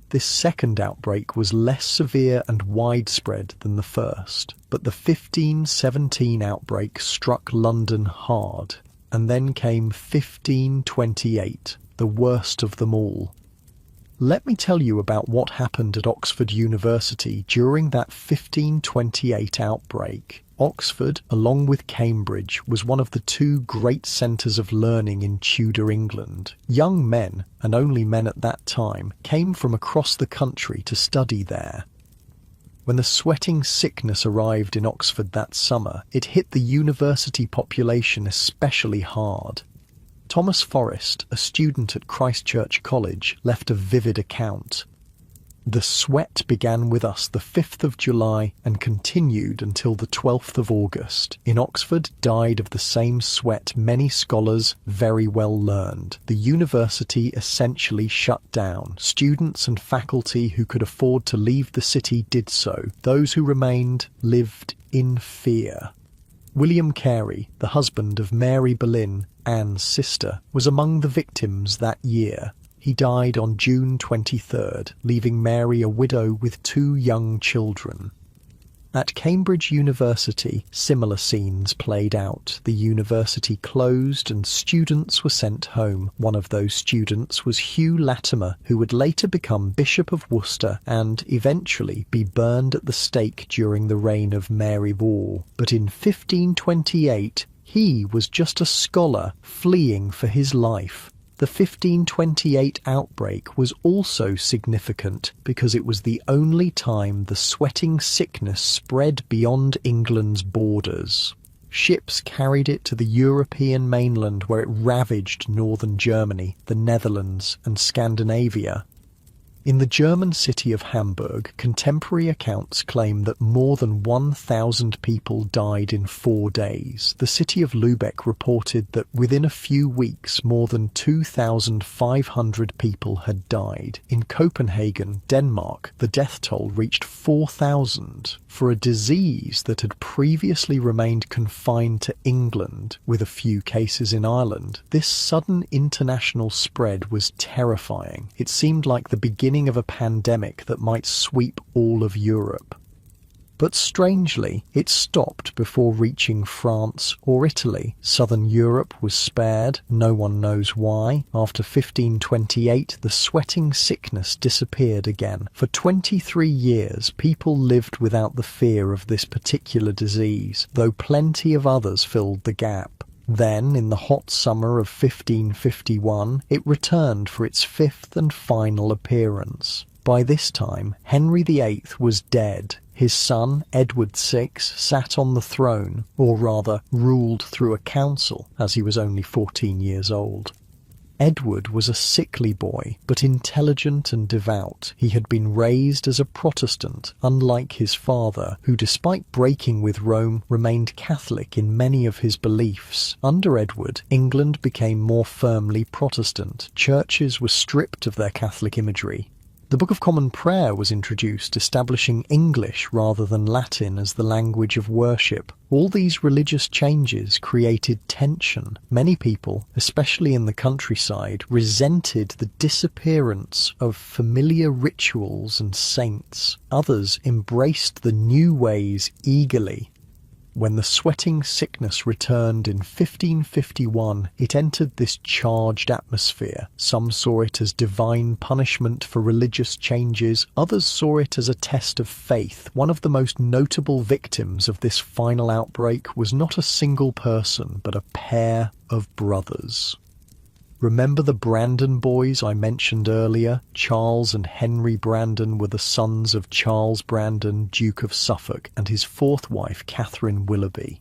This second outbreak was less severe and widespread than the first, but the 1517 outbreak struck London hard, and then came 1528, the worst of them all. Let me tell you about what happened at Oxford University during that 1528 outbreak. Oxford, along with Cambridge, was one of the two great centres of learning in Tudor England. Young men, and only men at that time, came from across the country to study there. When the sweating sickness arrived in Oxford that summer, it hit the university population especially hard. Thomas Forrest, a student at Christ Church College, left a vivid account. "The sweat began with us the 5th of July and continued until the 12th of August. In Oxford died of the same sweat many scholars very well learned. The university essentially shut down. Students and faculty who could afford to leave the city did so. Those who remained lived in fear." William Carey, the husband of Mary Boleyn, Anne's sister, was among the victims that year. He died on June 23rd, leaving Mary a widow with 2 young children. At Cambridge University, similar scenes played out. The university closed and students were sent home. One of those students was Hugh Latimer, who would later become Bishop of Worcester and eventually be burned at the stake during the reign of Mary Wall. But in 1528, he was just a scholar fleeing for his life. The 1528 outbreak was also significant because it was the only time the sweating sickness spread beyond England's borders. Ships carried it to the European mainland where it ravaged northern Germany, the Netherlands, and Scandinavia. In the German city of Hamburg, contemporary accounts claim that more than 1,000 people died in 4 days. The city of Lübeck reported that within a few weeks more than 2,500 people had died. In Copenhagen, Denmark, the death toll reached 4,000 for a disease that had previously remained confined to England, with a few cases in Ireland. This sudden international spread was terrifying. It seemed like the beginning of a pandemic that might sweep all of Europe. But strangely, it stopped before reaching France or Italy. Southern Europe was spared, no one knows why. After 1528, the sweating sickness disappeared again. For 23 years, people lived without the fear of this particular disease, though plenty of others filled the gap. Then, in the hot summer of 1551, it returned for its 5th and final appearance. By this time, Henry VIII was dead. His son, Edward VI, sat on the throne, or rather, ruled through a council, as he was only 14 years old. Edward was a sickly boy, but intelligent and devout. He had been raised as a Protestant, unlike his father, who, despite breaking with Rome, remained Catholic in many of his beliefs. Under Edward, England became more firmly Protestant. Churches were stripped of their Catholic imagery. The Book of Common Prayer was introduced, establishing English rather than Latin as the language of worship. All these religious changes created tension. Many people, especially in the countryside, resented the disappearance of familiar rituals and saints. Others embraced the new ways eagerly. When the sweating sickness returned in 1551, it entered this charged atmosphere. Some saw it as divine punishment for religious changes, others saw it as a test of faith. One of the most notable victims of this final outbreak was not a single person, but a pair of brothers. Remember the Brandon boys I mentioned earlier? Charles and Henry Brandon were the sons of Charles Brandon, Duke of Suffolk, and his 4th wife, Catherine Willoughby.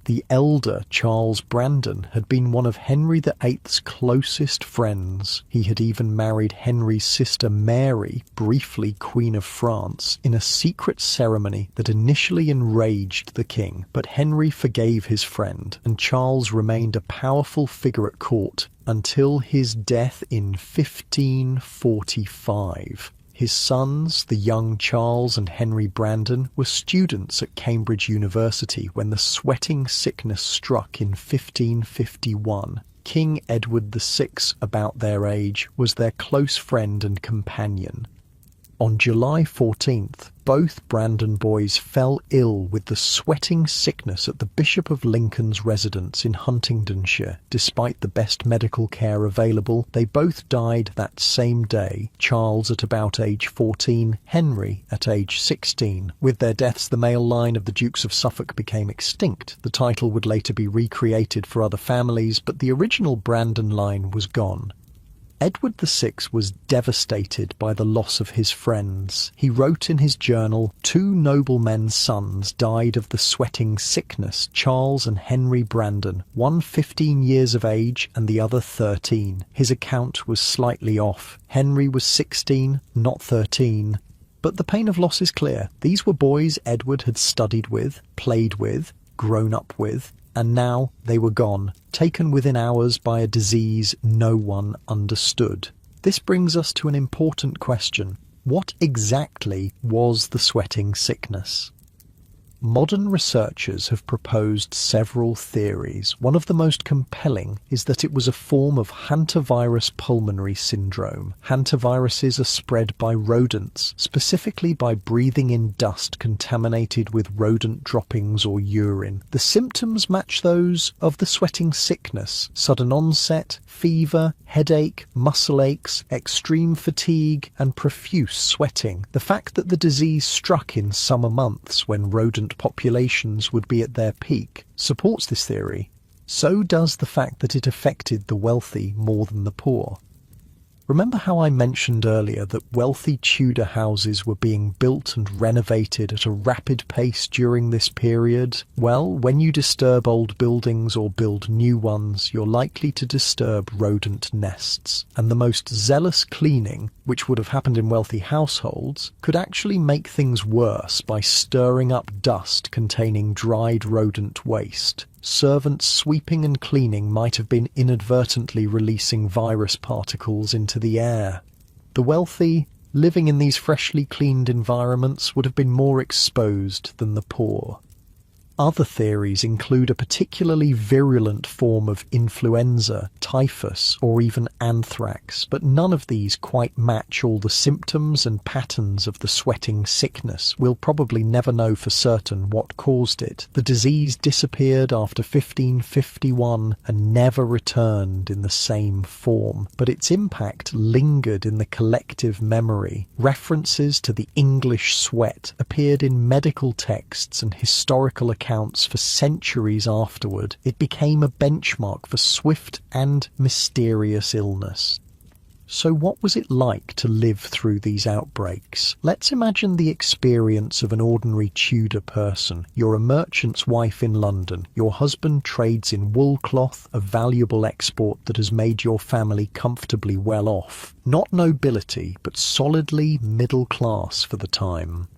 The elder Charles Brandon had been one of Henry VIII's closest friends. He had even married Henry's sister Mary, briefly Queen of France, in a secret ceremony that initially enraged the king. But Henry forgave his friend, and Charles remained a powerful figure at court until his death in 1545. His sons, the young Charles and Henry Brandon, were students at Cambridge University when the sweating sickness struck in 1551. King Edward VI, about their age, was their close friend and companion. On July 14th, both Brandon boys fell ill with the sweating sickness at the Bishop of Lincoln's residence in Huntingdonshire. Despite the best medical care available, they both died that same day, Charles at about age 14, Henry at age 16. With their deaths, the male line of the Dukes of Suffolk became extinct. The title would later be recreated for other families, but the original Brandon line was gone. Edward VI was devastated by the loss of his friends. He wrote in his journal, "Two noblemen's sons died of the sweating sickness, Charles and Henry Brandon, one 15 years of age and the other 13. His account was slightly off. Henry was 16, not 13. But the pain of loss is clear. These were boys Edward had studied with, played with, grown up with, and now they were gone, taken within hours by a disease no one understood. This brings us to an important question. What exactly was the sweating sickness? Modern researchers have proposed several theories. One of the most compelling is that it was a form of hantavirus pulmonary syndrome. Hantaviruses are spread by rodents, specifically by breathing in dust contaminated with rodent droppings or urine. The symptoms match those of the sweating sickness: sudden onset, fever, headache, muscle aches, extreme fatigue, and profuse sweating. The fact that the disease struck in summer months when rodent populations would be at their peak supports this theory. So does the fact that it affected the wealthy more than the poor. Remember how I mentioned earlier that wealthy Tudor houses were being built and renovated at a rapid pace during this period? Well, when you disturb old buildings or build new ones, you're likely to disturb rodent nests. And the most zealous cleaning, which would have happened in wealthy households, could actually make things worse by stirring up dust containing dried rodent waste. Servants sweeping and cleaning might have been inadvertently releasing virus particles into the air. The wealthy, living in these freshly cleaned environments, would have been more exposed than the poor. Other theories include a particularly virulent form of influenza, typhus, or even anthrax, but none of these quite match all the symptoms and patterns of the sweating sickness. We'll probably never know for certain what caused it. The disease disappeared after 1551 and never returned in the same form, but its impact lingered in the collective memory. References to the English sweat appeared in medical texts and historical accounts for centuries afterward. It became a benchmark for swift and mysterious illness. So what was it like to live through these outbreaks? Let's imagine the experience of an ordinary Tudor person. You're a merchant's wife in London. Your husband trades in wool cloth, a valuable export that has made your family comfortably well off. Not nobility, but solidly middle class for the time.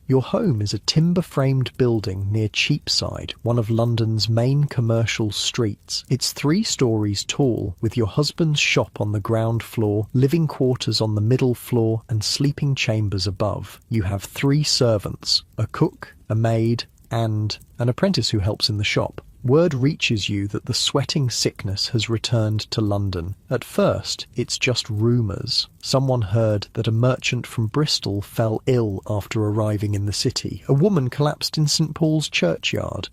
Your home is a timber-framed building near Cheapside, one of London's main commercial streets. It's 3 stories tall, with your husband's shop on the ground floor, living quarters on the middle floor, and sleeping chambers above. You have 3 servants, a cook, a maid, and an apprentice who helps in the shop. Word reaches you that the sweating sickness has returned to London. At first, it's just rumours. Someone heard that a merchant from Bristol fell ill after arriving in the city. A woman collapsed in St. Paul's churchyard.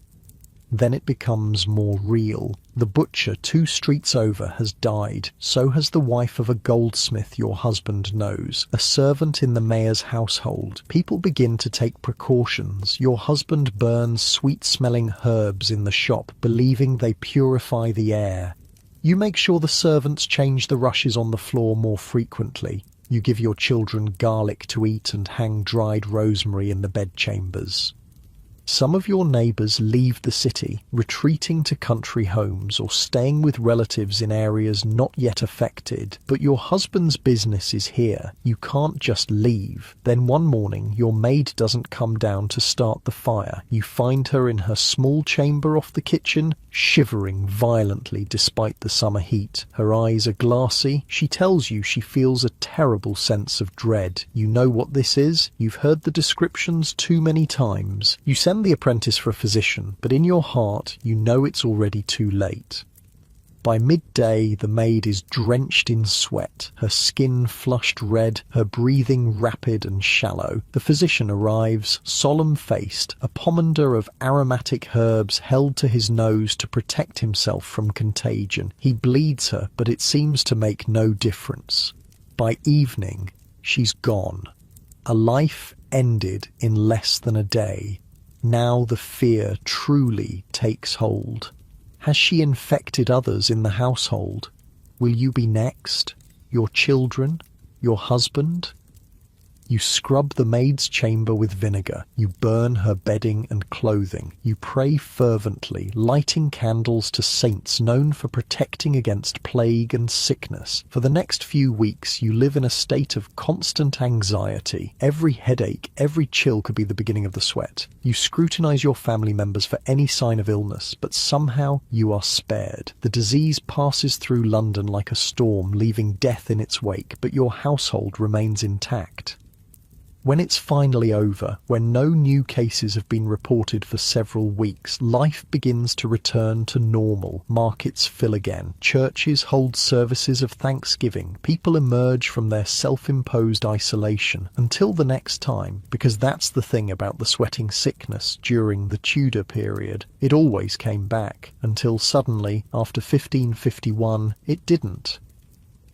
Then it becomes more real. The butcher 2 streets over has died. So has the wife of a goldsmith your husband knows, a servant in the mayor's household. People begin to take precautions. Your husband burns sweet-smelling herbs in the shop, believing they purify the air. You make sure the servants change the rushes on the floor more frequently. You give your children garlic to eat and hang dried rosemary in the bedchambers. Some of your neighbours leave the city, retreating to country homes or staying with relatives in areas not yet affected. But your husband's business is here. You can't just leave. Then one morning, your maid doesn't come down to start the fire. You find her in her small chamber off the kitchen, shivering violently despite the summer heat. Her eyes are glassy. She tells you she feels a terrible sense of dread. You know what this is. You've heard the descriptions too many times. You send the apprentice for a physician, but in your heart you know it's already too late. By midday, the maid is drenched in sweat, her skin flushed red, her breathing rapid and shallow. The physician arrives, solemn-faced, a pomander of aromatic herbs held to his nose to protect himself from contagion. He bleeds her, but it seems to make no difference. By evening, she's gone. A life ended in less than a day. Now the fear truly takes hold. Has she infected others in the household? Will you be next? your children, your husband? You scrub the maid's chamber with vinegar. You burn her bedding and clothing. You pray fervently, lighting candles to saints known for protecting against plague and sickness. For the next few weeks, you live in a state of constant anxiety. Every headache, every chill could be the beginning of the sweat. You scrutinize your family members for any sign of illness, but somehow you are spared. The disease passes through London like a storm, leaving death in its wake, but your household remains intact. When it's finally over, when no new cases have been reported for several weeks, life begins to return to normal. Markets fill again. Churches hold services of thanksgiving. People emerge from their self-imposed isolation until the next time, because that's the thing about the sweating sickness during the Tudor period. It always came back, until suddenly, after 1551, it didn't.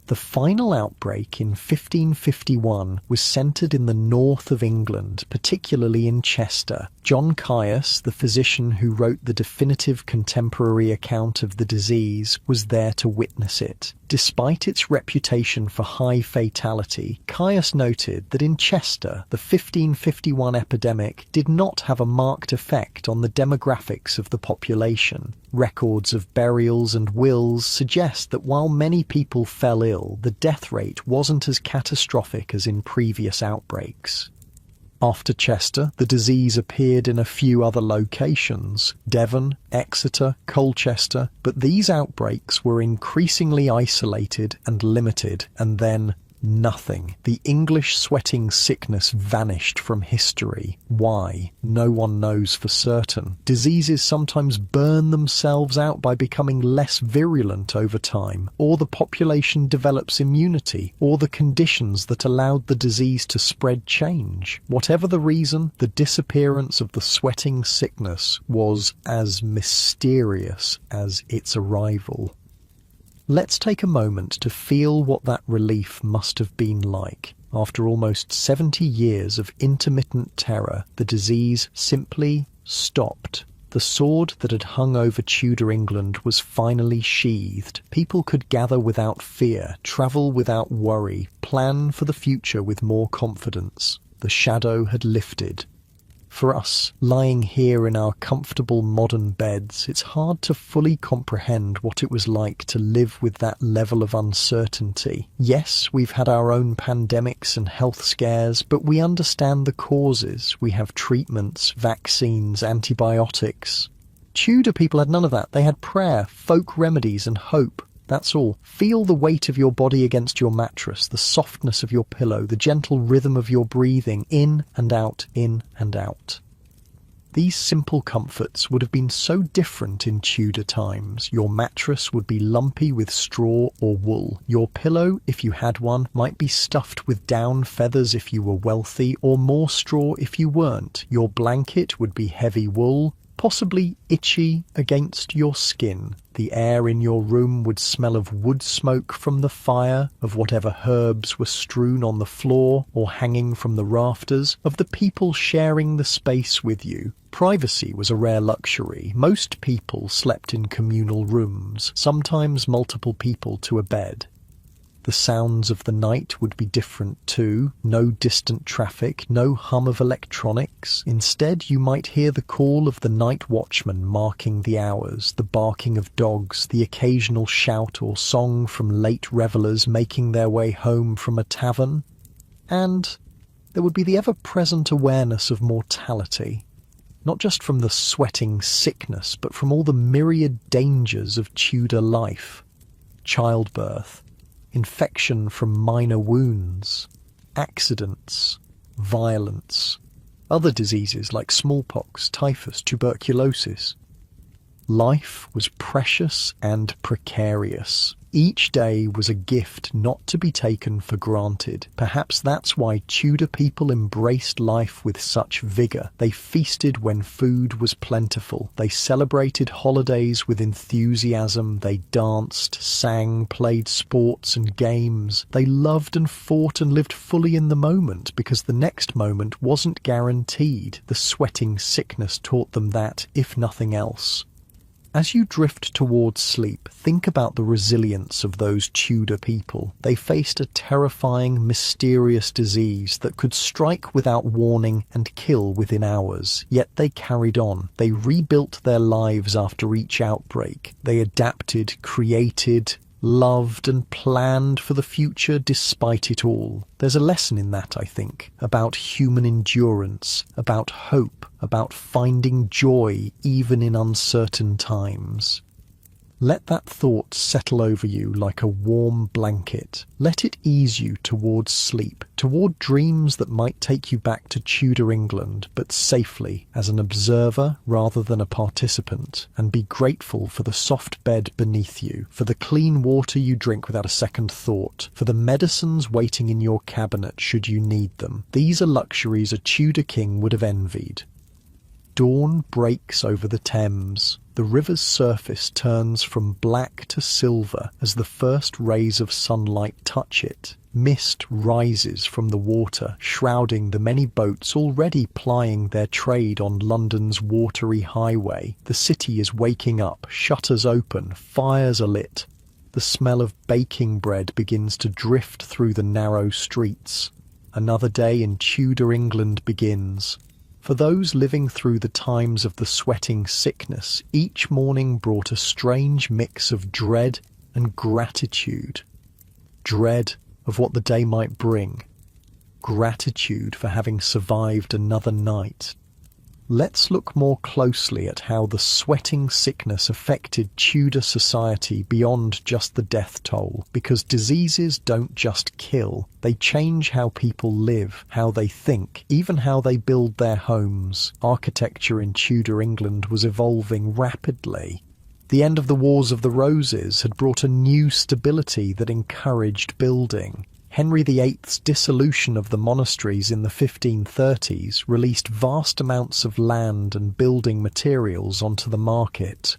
The final outbreak in 1551 was centred in the north of England, particularly in Chester. John Caius, the physician who wrote the definitive contemporary account of the disease, was there to witness it. Despite its reputation for high fatality, Caius noted that in Chester, the 1551 epidemic did not have a marked effect on the demographics of the population. Records of burials and wills suggest that while many people fell ill, the death rate wasn't as catastrophic as in previous outbreaks. After Chester, the disease appeared in a few other locations, Devon, Exeter, Colchester, but these outbreaks were increasingly isolated and limited, and then nothing. The English sweating sickness vanished from history. Why? No one knows for certain. Diseases sometimes burn themselves out by becoming less virulent over time, or the population develops immunity, or the conditions that allowed the disease to spread change. Whatever the reason, the disappearance of the sweating sickness was as mysterious as its arrival. Let's take a moment to feel what that relief must have been like. After almost 70 years of intermittent terror, the disease simply stopped. The sword that had hung over Tudor England was finally sheathed. People could gather without fear, travel without worry, plan for the future with more confidence. The shadow had lifted. For us, lying here in our comfortable modern beds, it's hard to fully comprehend what it was like to live with that level of uncertainty. Yes, we've had our own pandemics and health scares, but we understand the causes. We have treatments, vaccines, antibiotics. Tudor people had none of that. They had prayer, folk remedies, and hope. That's all. Feel the weight of your body against your mattress, the softness of your pillow, the gentle rhythm of your breathing, in and out, in and out. These simple comforts would have been so different in Tudor times. Your mattress would be lumpy with straw or wool. Your pillow, if you had one, might be stuffed with down feathers if you were wealthy, or more straw if you weren't. Your blanket would be heavy wool, possibly itchy against your skin. The air in your room would smell of wood smoke from the fire, of whatever herbs were strewn on the floor or hanging from the rafters, of the people sharing the space with you. Privacy was a rare luxury. Most people slept in communal rooms, sometimes multiple people to a bed. The sounds of the night would be different too. No distant traffic, no hum of electronics. Instead, you might hear the call of the night watchman marking the hours, the barking of dogs, the occasional shout or song from late revellers making their way home from a tavern. And there would be the ever-present awareness of mortality. Not just from the sweating sickness, but from all the myriad dangers of Tudor life. Childbirth, infection from minor wounds, accidents, violence, other diseases like smallpox, typhus, tuberculosis. Life was precious and precarious. Each day was a gift not to be taken for granted. Perhaps that's why Tudor people embraced life with such vigour. They feasted when food was plentiful. They celebrated holidays with enthusiasm. They danced, sang, played sports and games. They loved and fought and lived fully in the moment, because the next moment wasn't guaranteed. The sweating sickness taught them that, if nothing else. As you drift towards sleep, think about the resilience of those Tudor people. They faced a terrifying, mysterious disease that could strike without warning and kill within hours. Yet they carried on. They rebuilt their lives after each outbreak. They adapted, created, loved and planned for the future despite it all. There's a lesson in that, I think, about human endurance, about hope, about finding joy even in uncertain times. Let that thought settle over you like a warm blanket. Let it ease you towards sleep, toward dreams that might take you back to Tudor England, but safely, as an observer rather than a participant, and be grateful for the soft bed beneath you, for the clean water you drink without a second thought, for the medicines waiting in your cabinet should you need them. These are luxuries a Tudor king would have envied. Dawn breaks over the Thames. The river's surface turns from black to silver as the first rays of sunlight touch it. Mist rises from the water, shrouding the many boats already plying their trade on London's watery highway. The city is waking up, shutters open, fires are lit. The smell of baking bread begins to drift through the narrow streets. Another day in Tudor England begins. For those living through the times of the sweating sickness, each morning brought a strange mix of dread and gratitude. Dread of what the day might bring. Gratitude for having survived another night. Let's look more closely at how the sweating sickness affected Tudor society beyond just the death toll, because diseases don't just kill, they change how people live, how they think, even how they build their homes. Architecture in Tudor England was evolving rapidly. The end of the Wars of the Roses had brought a new stability that encouraged building. Henry VIII's dissolution of the monasteries in the 1530s released vast amounts of land and building materials onto the market.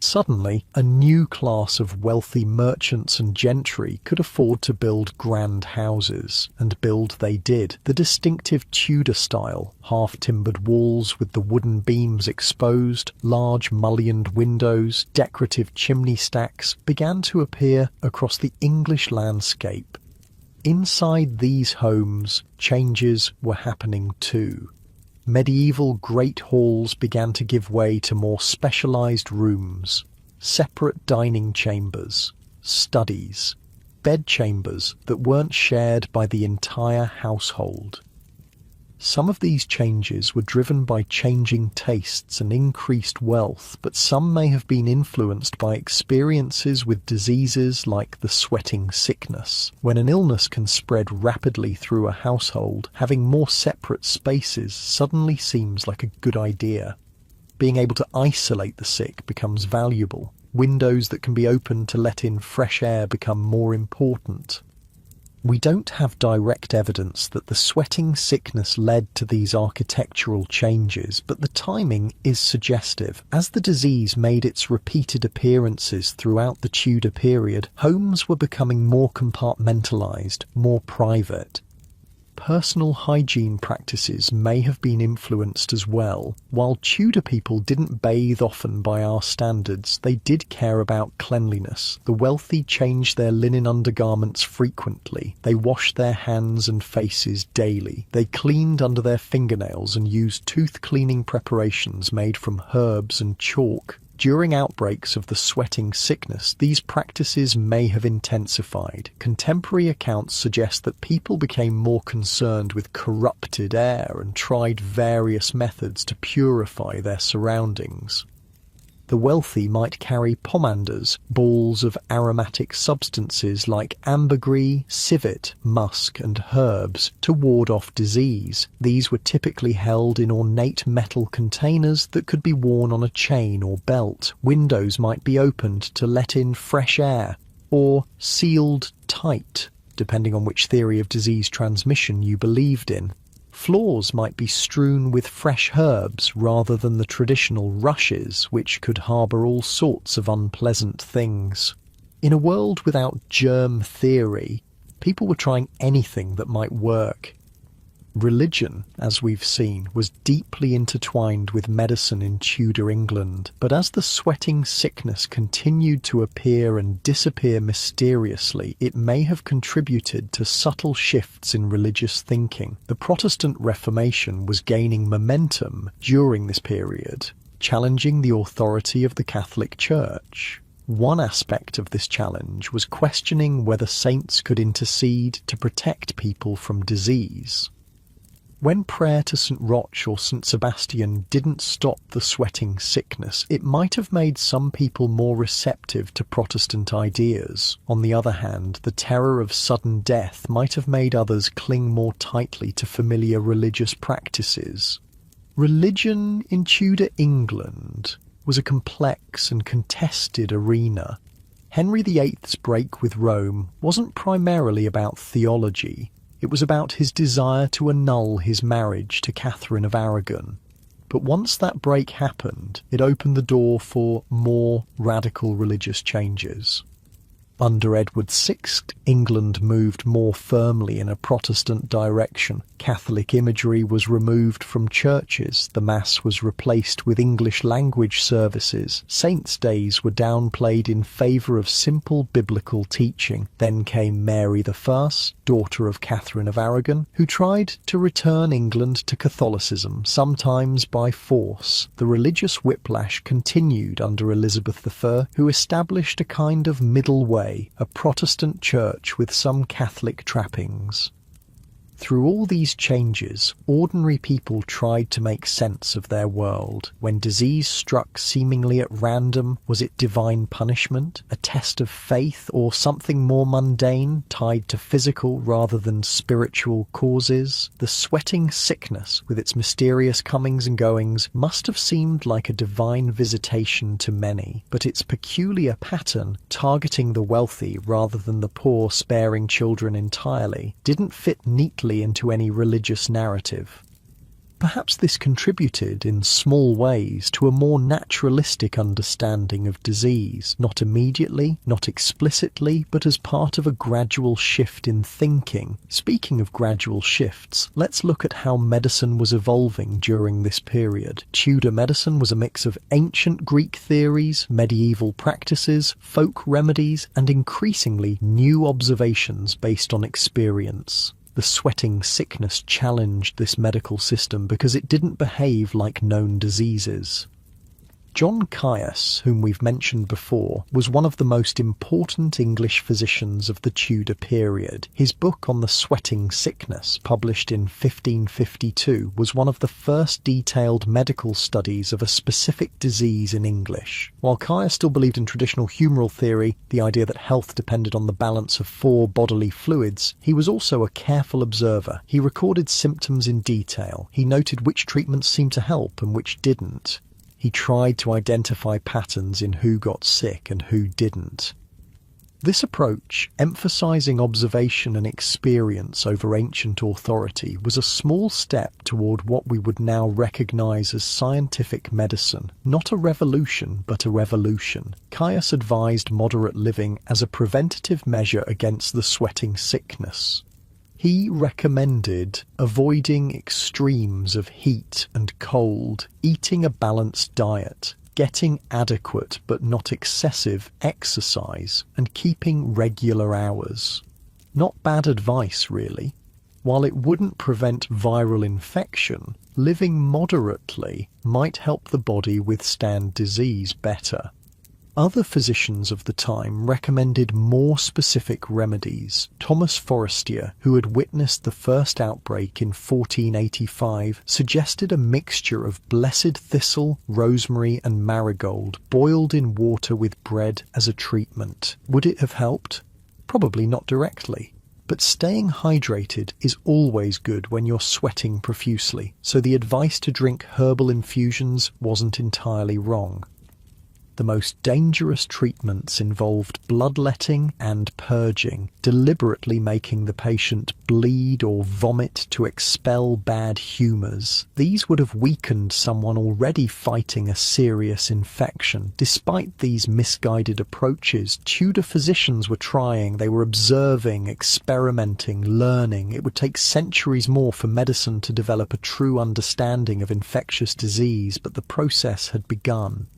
Suddenly, a new class of wealthy merchants and gentry could afford to build grand houses, and build they did. The distinctive Tudor style, half-timbered walls with the wooden beams exposed, large mullioned windows, decorative chimney stacks, began to appear across the English landscape. Inside these homes, changes were happening too. Medieval great halls began to give way to more specialised rooms, separate dining chambers, studies, bedchambers that weren't shared by the entire household. Some of these changes were driven by changing tastes and increased wealth, but some may have been influenced by experiences with diseases like the sweating sickness. When an illness can spread rapidly through a household, having more separate spaces suddenly seems like a good idea. Being able to isolate the sick becomes valuable. Windows that can be opened to let in fresh air become more important. We don't have direct evidence that the sweating sickness led to these architectural changes, but the timing is suggestive. As the disease made its repeated appearances throughout the Tudor period, homes were becoming more compartmentalised, more private. Personal hygiene practices may have been influenced as well. While Tudor people didn't bathe often by our standards, they did care about cleanliness. The wealthy changed their linen undergarments frequently. They washed their hands and faces daily. They cleaned under their fingernails and used tooth-cleaning preparations made from herbs and chalk. During outbreaks of the sweating sickness, these practices may have intensified. Contemporary accounts suggest that people became more concerned with corrupted air and tried various methods to purify their surroundings. The wealthy might carry pomanders, balls of aromatic substances like ambergris, civet, musk, and herbs to ward off disease. These were typically held in ornate metal containers that could be worn on a chain or belt. Windows might be opened to let in fresh air, or sealed tight, depending on which theory of disease transmission you believed in. Floors might be strewn with fresh herbs rather than the traditional rushes, which could harbour all sorts of unpleasant things. In a world without germ theory, people were trying anything that might work. Religion, as we've seen, was deeply intertwined with medicine in Tudor England, but as the sweating sickness continued to appear and disappear mysteriously, it may have contributed to subtle shifts in religious thinking. The Protestant Reformation was gaining momentum during this period, challenging the authority of the Catholic Church. One aspect of this challenge was questioning whether saints could intercede to protect people from disease. When prayer to St. Roch or St. Sebastian didn't stop the sweating sickness, it might have made some people more receptive to Protestant ideas. On the other hand, the terror of sudden death might have made others cling more tightly to familiar religious practices. Religion in Tudor England was a complex and contested arena. Henry VIII's break with Rome wasn't primarily about theology. It was about his desire to annul his marriage to Catherine of Aragon. But once that break happened, it opened the door for more radical religious changes. Under Edward VI, England moved more firmly in a Protestant direction. Catholic imagery was removed from churches, the Mass was replaced with English language services, saints' days were downplayed in favour of simple biblical teaching. Then came Mary I, daughter of Catherine of Aragon, who tried to return England to Catholicism, sometimes by force. The religious whiplash continued under Elizabeth I, who established a kind of middle way, a Protestant church with some Catholic trappings. Through all these changes, ordinary people tried to make sense of their world. When disease struck seemingly at random, was it divine punishment, a test of faith, or something more mundane, tied to physical rather than spiritual causes? The sweating sickness, with its mysterious comings and goings, must have seemed like a divine visitation to many, but its peculiar pattern, targeting the wealthy rather than the poor, sparing children entirely, didn't fit neatly into any religious narrative. Perhaps this contributed in small ways to a more naturalistic understanding of disease, not immediately, not explicitly, but as part of a gradual shift in thinking. Speaking of gradual shifts, let's look at how medicine was evolving during this period. Tudor medicine was a mix of ancient Greek theories, medieval practices, folk remedies, and increasingly new observations based on experience. The sweating sickness challenged this medical system because it didn't behave like known diseases. John Caius, whom we've mentioned before, was one of the most important English physicians of the Tudor period. His book on the sweating sickness, published in 1552, was one of the first detailed medical studies of a specific disease in English. While Caius still believed in traditional humoral theory, the idea that health depended on the balance of 4 bodily fluids, he was also a careful observer. He recorded symptoms in detail. He noted which treatments seemed to help and which didn't. He tried to identify patterns in who got sick and who didn't. This approach, emphasizing observation and experience over ancient authority, was a small step toward what we would now recognize as scientific medicine. Not a revolution, but a revolution. Caius advised moderate living as a preventative measure against the sweating sickness. He recommended avoiding extremes of heat and cold, eating a balanced diet, getting adequate but not excessive exercise, and keeping regular hours. Not bad advice, really. While it wouldn't prevent viral infection, living moderately might help the body withstand disease better. Other physicians of the time recommended more specific remedies. Thomas Forestier, who had witnessed the first outbreak in 1485, suggested a mixture of blessed thistle, rosemary and marigold boiled in water with bread as a treatment. Would it have helped? Probably not directly. But staying hydrated is always good when you're sweating profusely, so the advice to drink herbal infusions wasn't entirely wrong. The most dangerous treatments involved bloodletting and purging, deliberately making the patient bleed or vomit to expel bad humours. These would have weakened someone already fighting a serious infection. Despite these misguided approaches, Tudor physicians were trying, they were observing, experimenting, learning. It would take centuries more for medicine to develop a true understanding of infectious disease, but the process had begun.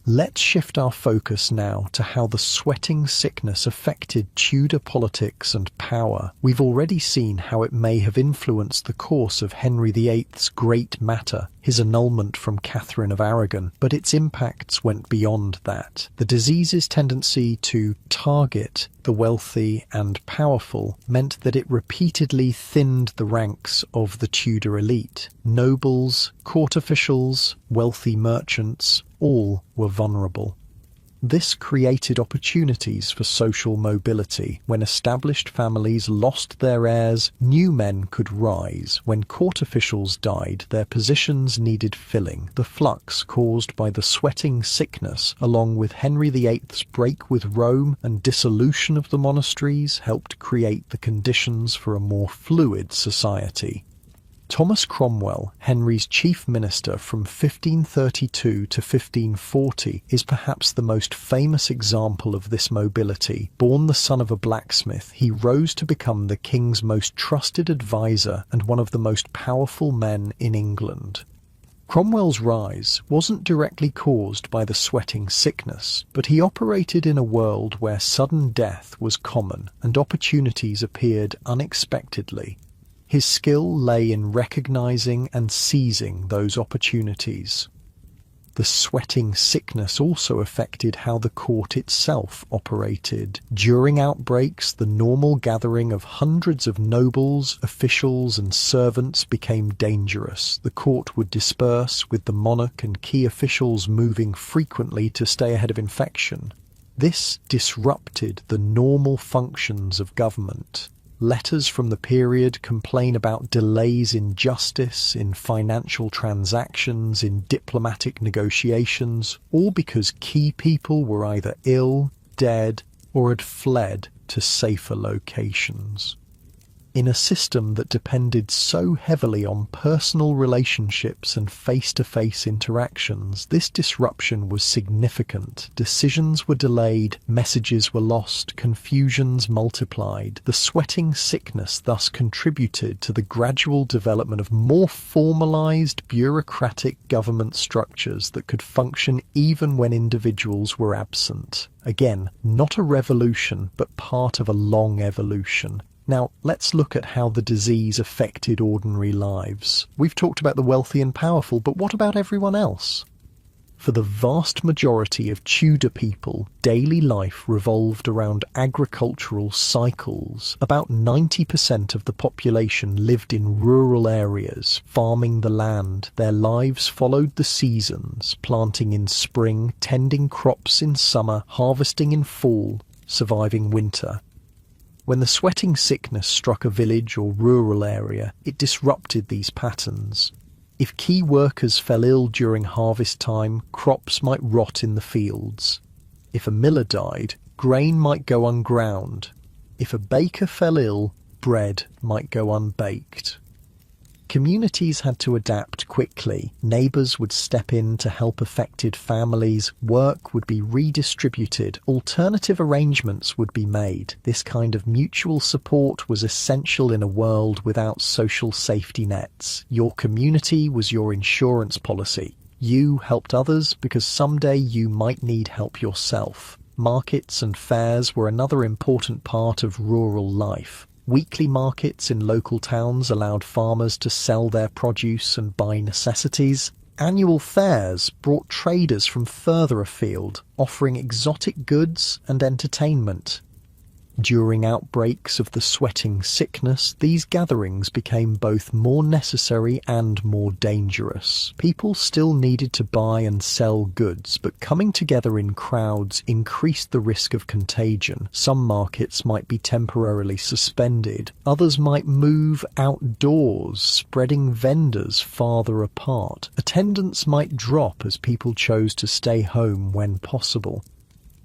Let's shift our focus now to how the sweating sickness affected Tudor politics and power. We've already seen how it may have influenced the course of Henry VIII's Great Matter, his annulment from Catherine of Aragon, but its impacts went beyond that. The disease's tendency to target the wealthy and powerful meant that it repeatedly thinned the ranks of the Tudor elite. Nobles, court officials, wealthy merchants, all were vulnerable. This created opportunities for social mobility. When established families lost their heirs, new men could rise. When court officials died, their positions needed filling. The flux caused by the sweating sickness, along with Henry VIII's break with Rome and dissolution of the monasteries, helped create the conditions for a more fluid society. Thomas Cromwell, Henry's chief minister from 1532 to 1540, is perhaps the most famous example of this mobility. Born the son of a blacksmith, he rose to become the king's most trusted advisor and one of the most powerful men in England. Cromwell's rise wasn't directly caused by the sweating sickness, but he operated in a world where sudden death was common and opportunities appeared unexpectedly. His skill lay in recognizing and seizing those opportunities. The sweating sickness also affected how the court itself operated. During outbreaks, the normal gathering of hundreds of nobles, officials, and servants became dangerous. The court would disperse, with the monarch and key officials moving frequently to stay ahead of infection. This disrupted the normal functions of government. Letters from the period complain about delays in justice, in financial transactions, in diplomatic negotiations, all because key people were either ill, dead, or had fled to safer locations. In a system that depended so heavily on personal relationships and face-to-face interactions, this disruption was significant. Decisions were delayed, messages were lost, confusions multiplied. The sweating sickness thus contributed to the gradual development of more formalized, bureaucratic government structures that could function even when individuals were absent. Again, not a revolution, but part of a long evolution. Now, let's look at how the disease affected ordinary lives. We've talked about the wealthy and powerful, but what about everyone else? For the vast majority of Tudor people, daily life revolved around agricultural cycles. About 90% of the population lived in rural areas, farming the land. Their lives followed the seasons, planting in spring, tending crops in summer, harvesting in fall, surviving winter. When the sweating sickness struck a village or rural area, it disrupted these patterns. If key workers fell ill during harvest time, crops might rot in the fields. If a miller died, grain might go unground. If a baker fell ill, bread might go unbaked. Communities had to adapt quickly. Neighbours would step in to help affected families. Work would be redistributed. Alternative arrangements would be made. This kind of mutual support was essential in a world without social safety nets. Your community was your insurance policy. You helped others because someday you might need help yourself. Markets and fairs were another important part of rural life. Weekly markets in local towns allowed farmers to sell their produce and buy necessities. Annual fairs brought traders from further afield, offering exotic goods and entertainment. During outbreaks of the sweating sickness, these gatherings became both more necessary and more dangerous. People still needed to buy and sell goods, but coming together in crowds increased the risk of contagion. Some markets might be temporarily suspended. Others might move outdoors, spreading vendors farther apart. Attendance might drop as people chose to stay home when possible.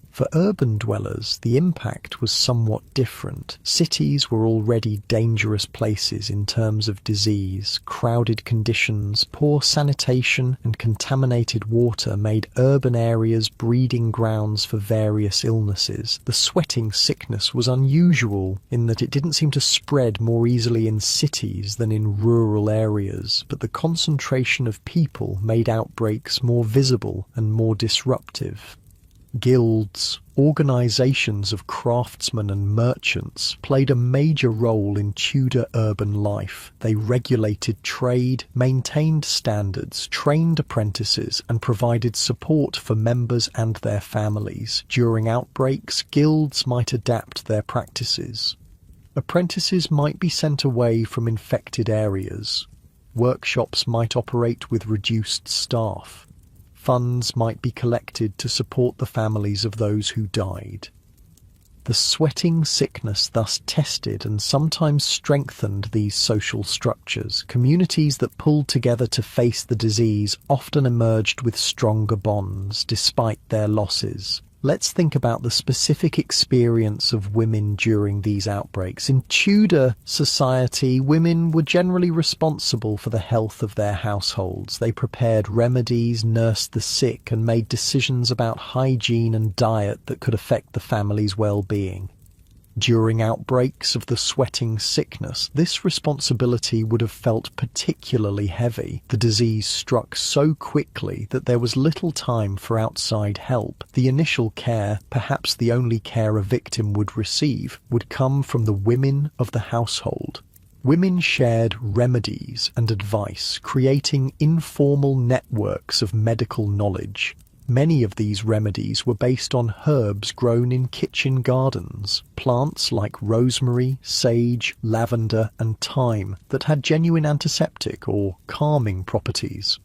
For urban dwellers, the impact was somewhat different. Cities were already dangerous places in terms of disease. Crowded conditions, poor sanitation, and contaminated water made urban areas breeding grounds for various illnesses. The sweating sickness was unusual in that it didn't seem to spread more easily in cities than in rural areas, but the concentration of people made outbreaks more visible and more disruptive. Guilds, organisations of craftsmen and merchants, played a major role in Tudor urban life. They regulated trade, maintained standards, trained apprentices, and provided support for members and their families. During outbreaks, guilds might adapt their practices. Apprentices might be sent away from infected areas. Workshops might operate with reduced staff. Funds might be collected to support the families of those who died. The sweating sickness thus tested and sometimes strengthened these social structures. Communities that pulled together to face the disease often emerged with stronger bonds, despite their losses. Let's think about the specific experience of women during these outbreaks. In Tudor society, women were generally responsible for the health of their households. They prepared remedies, nursed the sick, and made decisions about hygiene and diet that could affect the family's well-being. During outbreaks of the sweating sickness, this responsibility would have felt particularly heavy. The disease struck so quickly that there was little time for outside help. The initial care, perhaps the only care a victim would receive, would come from the women of the household. Women shared remedies and advice, creating informal networks of medical knowledge. Many of these remedies were based on herbs grown in kitchen gardens, plants like rosemary, sage, lavender, and thyme that had genuine antiseptic or calming properties.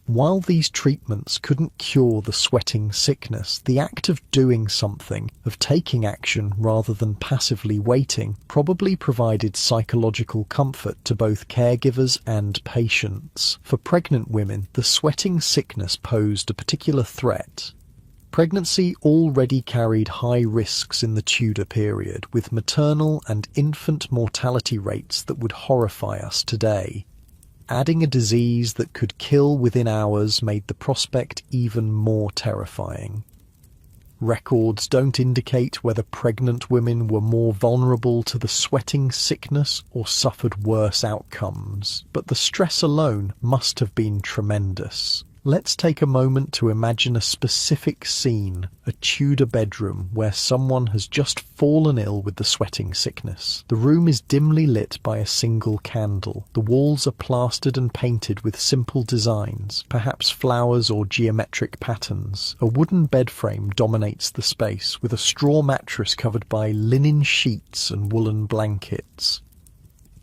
While these treatments couldn't cure the sweating sickness, the act of doing something, of taking action rather than passively waiting, probably provided psychological comfort to both caregivers and patients. For pregnant women, the sweating sickness posed a particular threat. Pregnancy already carried high risks in the Tudor period, with maternal and infant mortality rates that would horrify us today. Adding a disease that could kill within hours made the prospect even more terrifying. Records don't indicate whether pregnant women were more vulnerable to the sweating sickness or suffered worse outcomes, but the stress alone must have been tremendous. Let's take a moment to imagine a specific scene, a Tudor bedroom where someone has just fallen ill with the sweating sickness. The room is dimly lit by a single candle. The walls are plastered and painted with simple designs, perhaps flowers or geometric patterns. A wooden bed frame dominates the space, with a straw mattress covered by linen sheets and woolen blankets.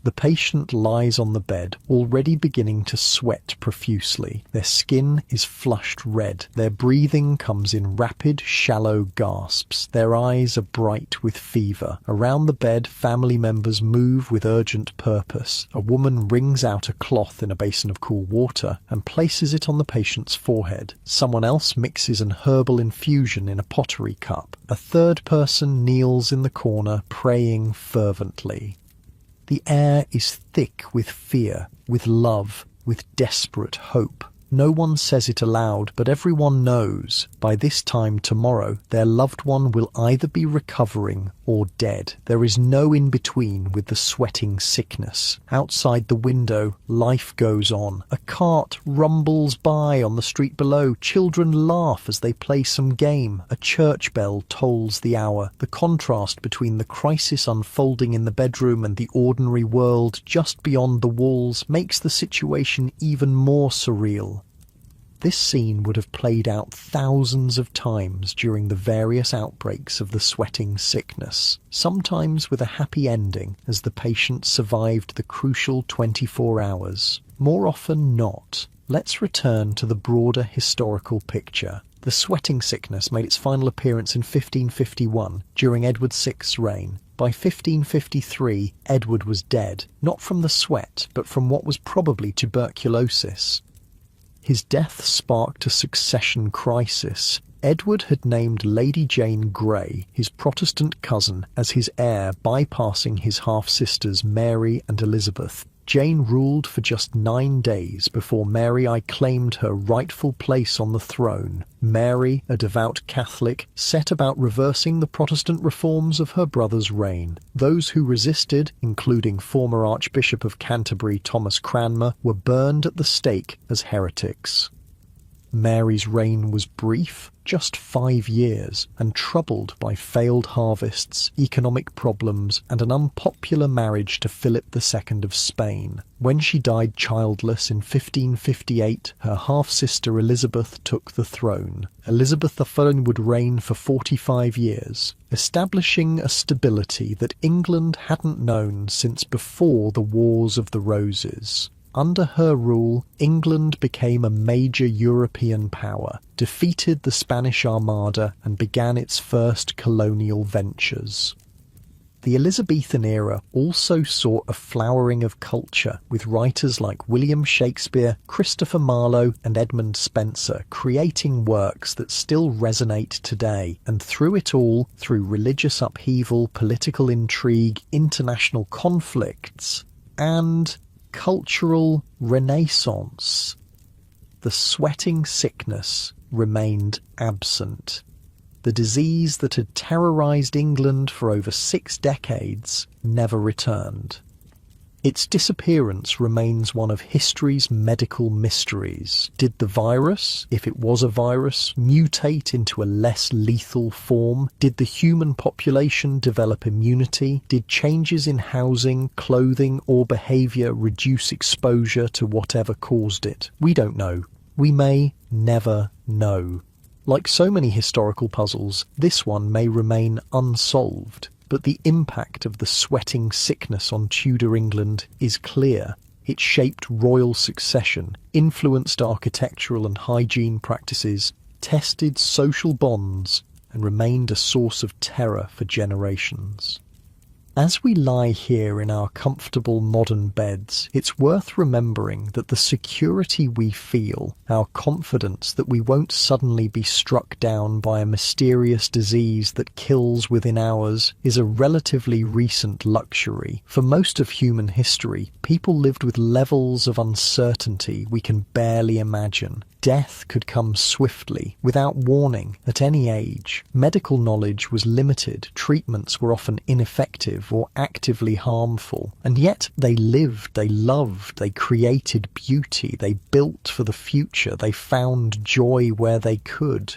The patient lies on the bed, already beginning to sweat profusely. Their skin is flushed red. Their breathing comes in rapid, shallow gasps. Their eyes are bright with fever. Around the bed, family members move with urgent purpose. A woman wrings out a cloth in a basin of cool water and places it on the patient's forehead. Someone else mixes an herbal infusion in a pottery cup. A third person kneels in the corner, praying fervently. The air is thick with fear, with love, with desperate hope. No one says it aloud, but everyone knows, by this time tomorrow, their loved one will either be recovering or dead. There is no in-between with the sweating sickness. Outside the window, life goes on. A cart rumbles by on the street below. Children laugh as they play some game. A church bell tolls the hour. The contrast between the crisis unfolding in the bedroom and the ordinary world just beyond the walls makes the situation even more surreal. This scene would have played out thousands of times during the various outbreaks of the sweating sickness, sometimes with a happy ending as the patient survived the crucial 24 hours. More often not. Let's return to the broader historical picture. The sweating sickness made its final appearance in 1551 during Edward VI's reign. By 1553, Edward was dead, not from the sweat, but from what was probably tuberculosis. His death sparked a succession crisis. Edward had named Lady Jane Grey, his Protestant cousin, as his heir, bypassing his half-sisters Mary and Elizabeth. Jane ruled for just 9 days before Mary I claimed her rightful place on the throne. Mary, a devout Catholic, set about reversing the Protestant reforms of her brother's reign. Those who resisted, including former Archbishop of Canterbury Thomas Cranmer, were burned at the stake as heretics. Mary's reign was brief, just 5 years, and troubled by failed harvests, economic problems, and an unpopular marriage to Philip II of Spain. When she died childless in 1558, her half-sister Elizabeth took the throne. Elizabeth I would reign for 45 years, establishing a stability that England hadn't known since before the Wars of the Roses. Under her rule, England became a major European power, defeated the Spanish Armada, and began its first colonial ventures. The Elizabethan era also saw a flowering of culture, with writers like William Shakespeare, Christopher Marlowe, and Edmund Spenser creating works that still resonate today. And through it all, through religious upheaval, political intrigue, international conflicts, and cultural renaissance, the sweating sickness remained absent. The disease that had terrorized England for over 6 decades never returned. Its disappearance remains one of history's medical mysteries. Did the virus, if it was a virus, mutate into a less lethal form? Did the human population develop immunity? Did changes in housing, clothing, or behavior reduce exposure to whatever caused it? We don't know. We may never know. Like so many historical puzzles, this one may remain unsolved. But the impact of the sweating sickness on Tudor England is clear. It shaped royal succession, influenced architectural and hygiene practices, tested social bonds, and remained a source of terror for generations. As we lie here in our comfortable modern beds, it's worth remembering that the security we feel, our confidence that we won't suddenly be struck down by a mysterious disease that kills within hours, is a relatively recent luxury. For most of human history, people lived with levels of uncertainty we can barely imagine. Death could come swiftly, without warning, at any age. Medical knowledge was limited, treatments were often ineffective or actively harmful. And yet they lived, they loved, they created beauty, they built for the future, they found joy where they could.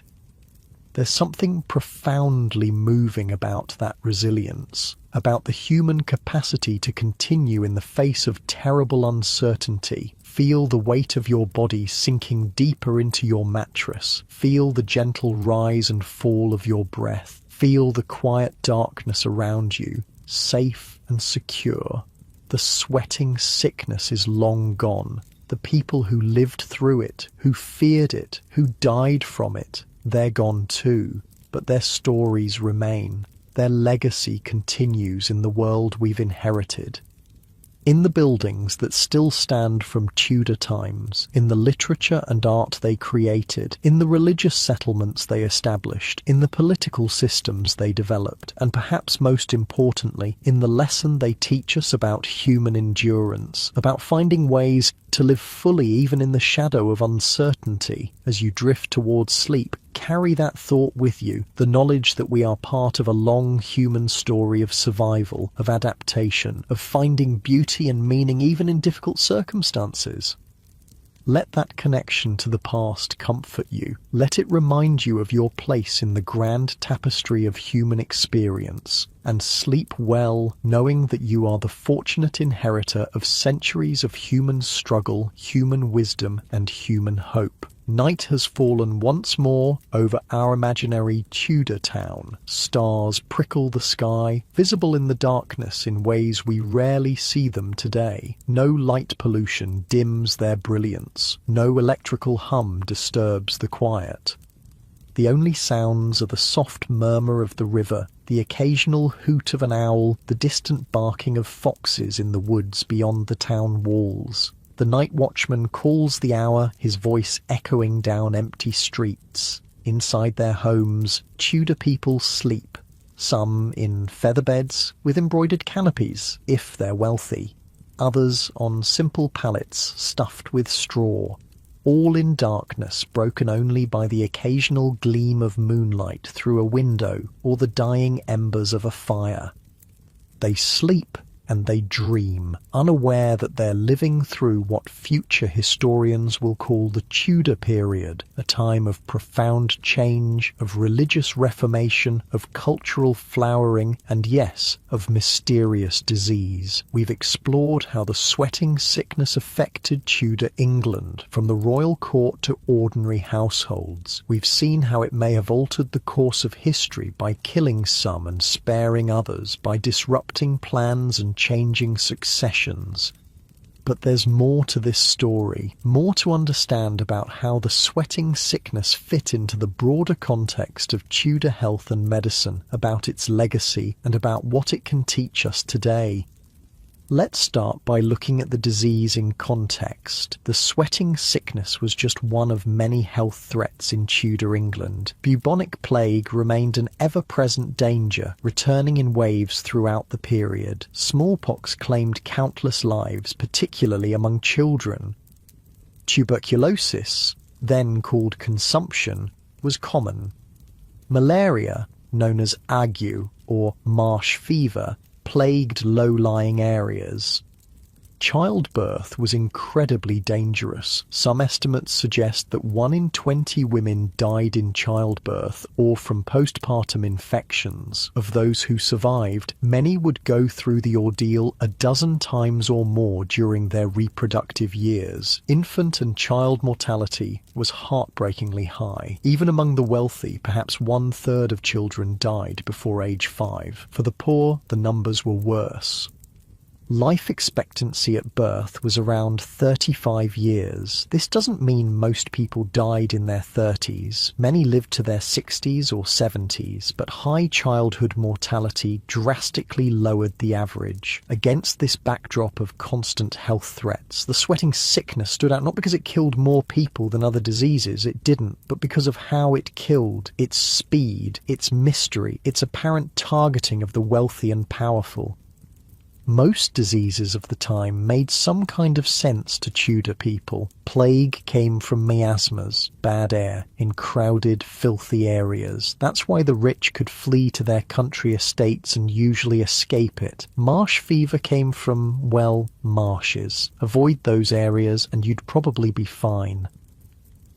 There's something profoundly moving about that resilience, about the human capacity to continue in the face of terrible uncertainty. Feel the weight of your body sinking deeper into your mattress. Feel the gentle rise and fall of your breath. Feel the quiet darkness around you, safe and secure. The sweating sickness is long gone. The people who lived through it, who feared it, who died from it, they're gone too. But their stories remain. Their legacy continues in the world we've inherited. In the buildings that still stand from Tudor times, in the literature and art they created, in the religious settlements they established, in the political systems they developed, and perhaps most importantly, in the lesson they teach us about human endurance, about finding ways to live fully even in the shadow of uncertainty. As you drift towards sleep, carry that thought with you, the knowledge that we are part of a long human story of survival, of adaptation, of finding beauty and meaning even in difficult circumstances. Let that connection to the past comfort you. Let it remind you of your place in the grand tapestry of human experience. And sleep well, knowing that you are the fortunate inheritor of centuries of human struggle, human wisdom, and human hope. Night has fallen once more over our imaginary Tudor town. Stars prickle the sky, visible in the darkness in ways we rarely see them today. No light pollution dims their brilliance. No electrical hum disturbs the quiet. The only sounds are the soft murmur of the river, the occasional hoot of an owl, the distant barking of foxes in the woods beyond the town walls. The night watchman calls the hour, his voice echoing down empty streets. Inside their homes, Tudor people sleep, some in feather beds with embroidered canopies, if they're wealthy, others on simple pallets stuffed with straw, all in darkness broken only by the occasional gleam of moonlight through a window or the dying embers of a fire. They sleep and they dream, unaware that they're living through what future historians will call the Tudor period, a time of profound change, of religious reformation, of cultural flowering, and yes, of mysterious disease. We've explored how the sweating sickness affected Tudor England, from the royal court to ordinary households. We've seen how it may have altered the course of history by killing some and sparing others, by disrupting plans and changing successions. But there's more to this story, more to understand about how the sweating sickness fit into the broader context of Tudor health and medicine, about its legacy, and about what it can teach us today. Let's start by looking at the disease in context. The sweating sickness was just one of many health threats in Tudor England. Bubonic plague remained an ever-present danger, returning in waves throughout the period. Smallpox claimed countless lives, particularly among children. Tuberculosis, then called consumption, was common. Malaria, known as ague or marsh fever, plagued low-lying areas. Childbirth was incredibly dangerous. Some estimates suggest that 1 in 20 women died in childbirth or from postpartum infections. Of those who survived, many would go through the ordeal a dozen times or more during their reproductive years. Infant and child mortality was heartbreakingly high. Even among the wealthy, perhaps 1/3 of children died before age 5. For the poor, the numbers were worse. Life expectancy at birth was around 35 years. This doesn't mean most people died in their 30s. Many lived to their 60s or 70s, but high childhood mortality drastically lowered the average. Against this backdrop of constant health threats, the sweating sickness stood out not because it killed more people than other diseases, it didn't, but because of how it killed, its speed, its mystery, its apparent targeting of the wealthy and powerful. Most diseases of the time made some kind of sense to Tudor people. Plague came from miasmas, bad air, in crowded, filthy areas. That's why the rich could flee to their country estates and usually escape it. Marsh fever came from, well, marshes. Avoid those areas and you'd probably be fine.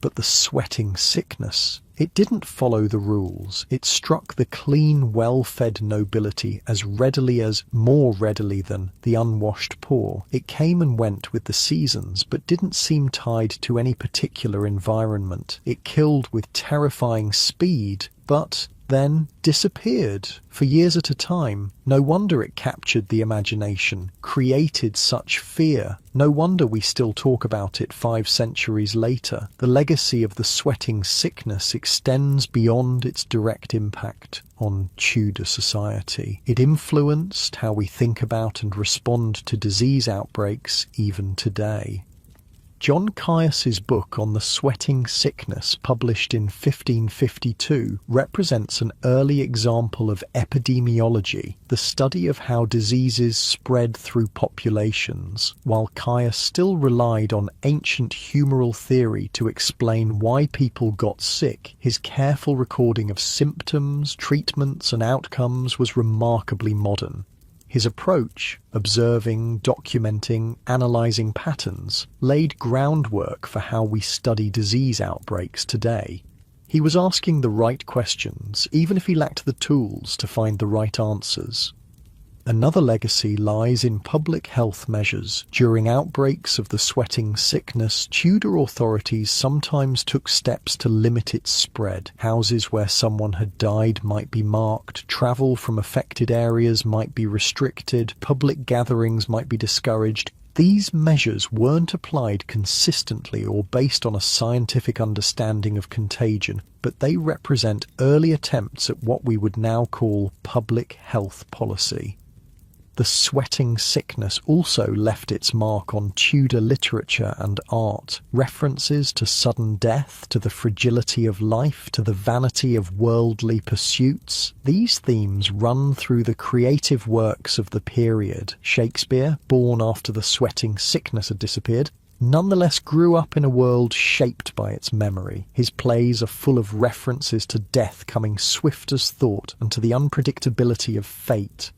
But the sweating sickness, it didn't follow the rules. It struck the clean, well-fed nobility as readily as, more readily than, the unwashed poor. It came and went with the seasons, but didn't seem tied to any particular environment. It killed with terrifying speed, but then disappeared for years at a time. No wonder it captured the imagination, created such fear. No wonder we still talk about it 5 centuries later. The legacy of the sweating sickness extends beyond its direct impact on Tudor society. It influenced how we think about and respond to disease outbreaks even today. John Caius's book on the sweating sickness, published in 1552, represents an early example of epidemiology, the study of how diseases spread through populations. While Caius still relied on ancient humoral theory to explain why people got sick, his careful recording of symptoms, treatments, and outcomes was remarkably modern. His approach, observing, documenting, analysing patterns, laid groundwork for how we study disease outbreaks today. He was asking the right questions, even if he lacked the tools to find the right answers. Another legacy lies in public health measures. During outbreaks of the sweating sickness, Tudor authorities sometimes took steps to limit its spread. Houses where someone had died might be marked, travel from affected areas might be restricted, public gatherings might be discouraged. These measures weren't applied consistently or based on a scientific understanding of contagion, but they represent early attempts at what we would now call public health policy. The sweating sickness also left its mark on Tudor literature and art. References to sudden death, to the fragility of life, to the vanity of worldly pursuits. These themes run through the creative works of the period. Shakespeare, born after the sweating sickness had disappeared, nonetheless grew up in a world shaped by its memory. His plays are full of references to death coming swift as thought and to the unpredictability of fate.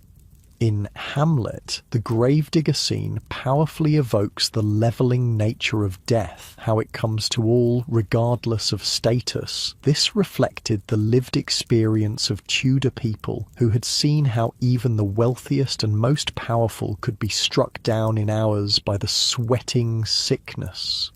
In Hamlet, the gravedigger scene powerfully evokes the levelling nature of death, how it comes to all regardless of status. This reflected the lived experience of Tudor people who had seen how even the wealthiest and most powerful could be struck down in hours by the sweating sickness.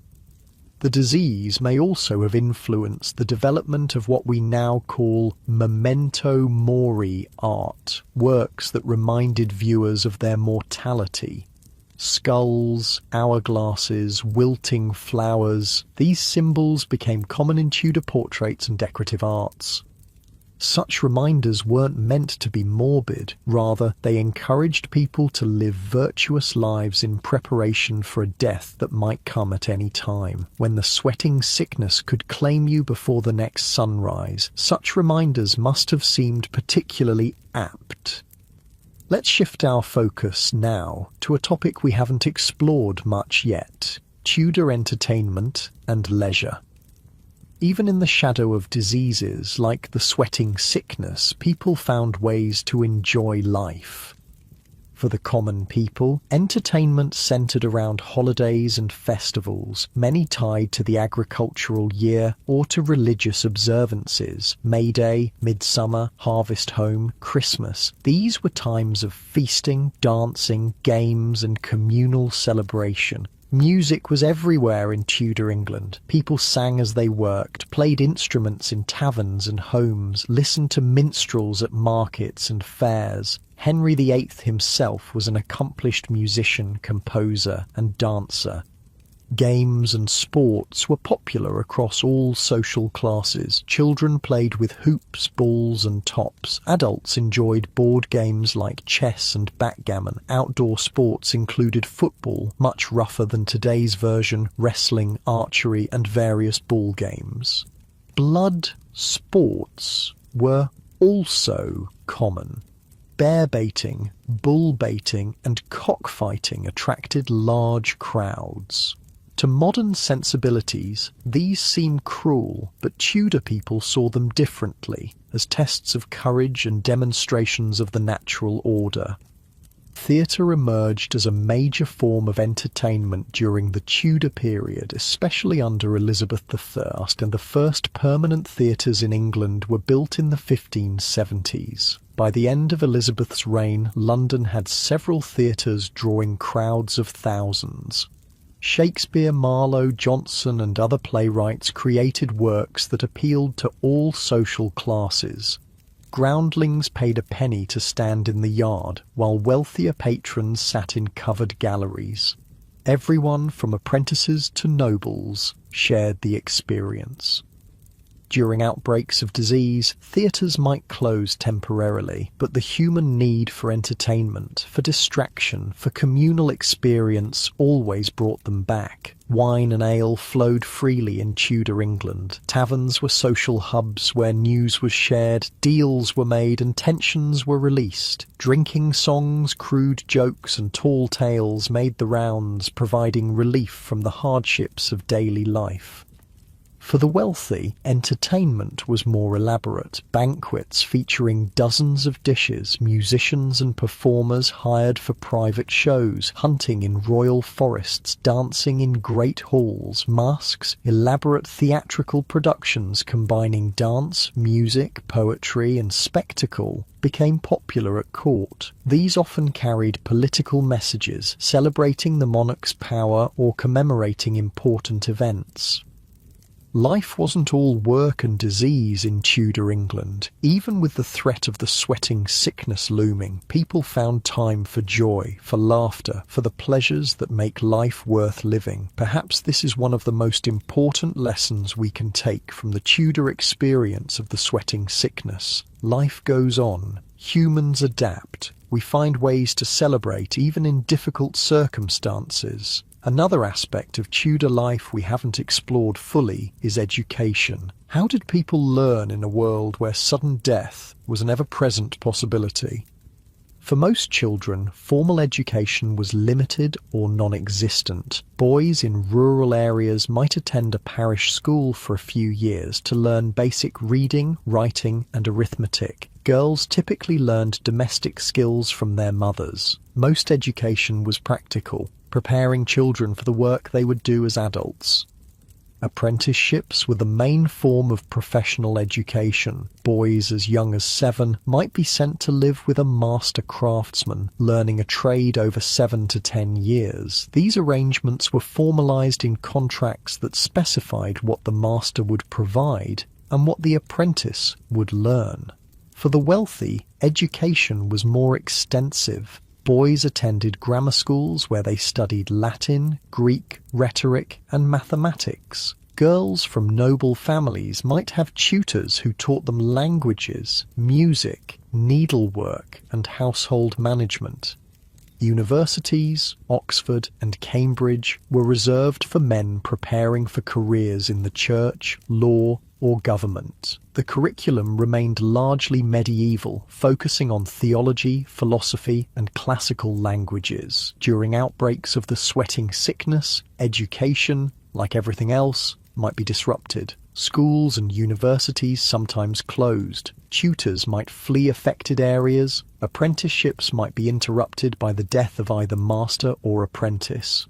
The disease may also have influenced the development of what we now call memento mori art, works that reminded viewers of their mortality. Skulls, hourglasses, wilting flowers, these symbols became common in Tudor portraits and decorative arts. Such reminders weren't meant to be morbid, rather they encouraged people to live virtuous lives in preparation for a death that might come at any time. When the sweating sickness could claim you before the next sunrise, such reminders must have seemed particularly apt. Let's shift our focus now to a topic we haven't explored much yet: Tudor entertainment and leisure. Even in the shadow of diseases like the sweating sickness, people found ways to enjoy life. For the common people, entertainment centered around holidays and festivals, many tied to the agricultural year or to religious observances. May Day, Midsummer, Harvest Home, Christmas. These were times of feasting, dancing, games, and communal celebration. Music was everywhere in Tudor England. People sang as they worked, played instruments in taverns and homes, listened to minstrels at markets and fairs. Henry VIII himself was an accomplished musician, composer, and dancer. Games and sports were popular across all social classes. Children played with hoops, balls and tops. Adults enjoyed board games like chess and backgammon. Outdoor sports included football, much rougher than today's version, wrestling, archery and various ball games. Blood sports were also common. Bear baiting, bull baiting and cockfighting attracted large crowds. To modern sensibilities, these seem cruel, but Tudor people saw them differently, as tests of courage and demonstrations of the natural order. Theatre emerged as a major form of entertainment during the Tudor period, especially under Elizabeth I, and the first permanent theatres in England were built in the 1570s. By the end of Elizabeth's reign, London had several theatres drawing crowds of thousands. Shakespeare, Marlowe, Jonson and other playwrights created works that appealed to all social classes. Groundlings paid a penny to stand in the yard, while wealthier patrons sat in covered galleries. Everyone, from apprentices to nobles, shared the experience. During outbreaks of disease, theatres might close temporarily, but the human need for entertainment, for distraction, for communal experience always brought them back. Wine and ale flowed freely in Tudor England. Taverns were social hubs where news was shared, deals were made and tensions were released. Drinking songs, crude jokes and tall tales made the rounds, providing relief from the hardships of daily life. For the wealthy, entertainment was more elaborate. Banquets featuring dozens of dishes, musicians and performers hired for private shows, hunting in royal forests, dancing in great halls, masks, elaborate theatrical productions combining dance, music, poetry and spectacle became popular at court. These often carried political messages, celebrating the monarch's power or commemorating important events. Life wasn't all work and disease in Tudor England. Even with the threat of the sweating sickness looming, people found time for joy, for laughter, for the pleasures that make life worth living. Perhaps this is one of the most important lessons we can take from the Tudor experience of the sweating sickness. Life goes on. Humans adapt. We find ways to celebrate even in difficult circumstances. Another aspect of Tudor life we haven't explored fully is education. How did people learn in a world where sudden death was an ever-present possibility? For most children, formal education was limited or non-existent. Boys in rural areas might attend a parish school for a few years to learn basic reading, writing, and arithmetic. Girls typically learned domestic skills from their mothers. Most education was practical, preparing children for the work they would do as adults. Apprenticeships were the main form of professional education. Boys as young as 7 might be sent to live with a master craftsman, learning a trade over 7 to 10 years. These arrangements were formalized in contracts that specified what the master would provide and what the apprentice would learn. For the wealthy, education was more extensive. Boys attended grammar schools where they studied Latin, Greek, rhetoric, and mathematics. Girls from noble families might have tutors who taught them languages, music, needlework, and household management. Universities, Oxford and Cambridge, were reserved for men preparing for careers in the church, law, or government. The curriculum remained largely medieval, focusing on theology, philosophy, and classical languages. During outbreaks of the sweating sickness, education, like everything else, might be disrupted. Schools and universities sometimes closed. Tutors might flee affected areas. Apprenticeships might be interrupted by the death of either master or apprentice.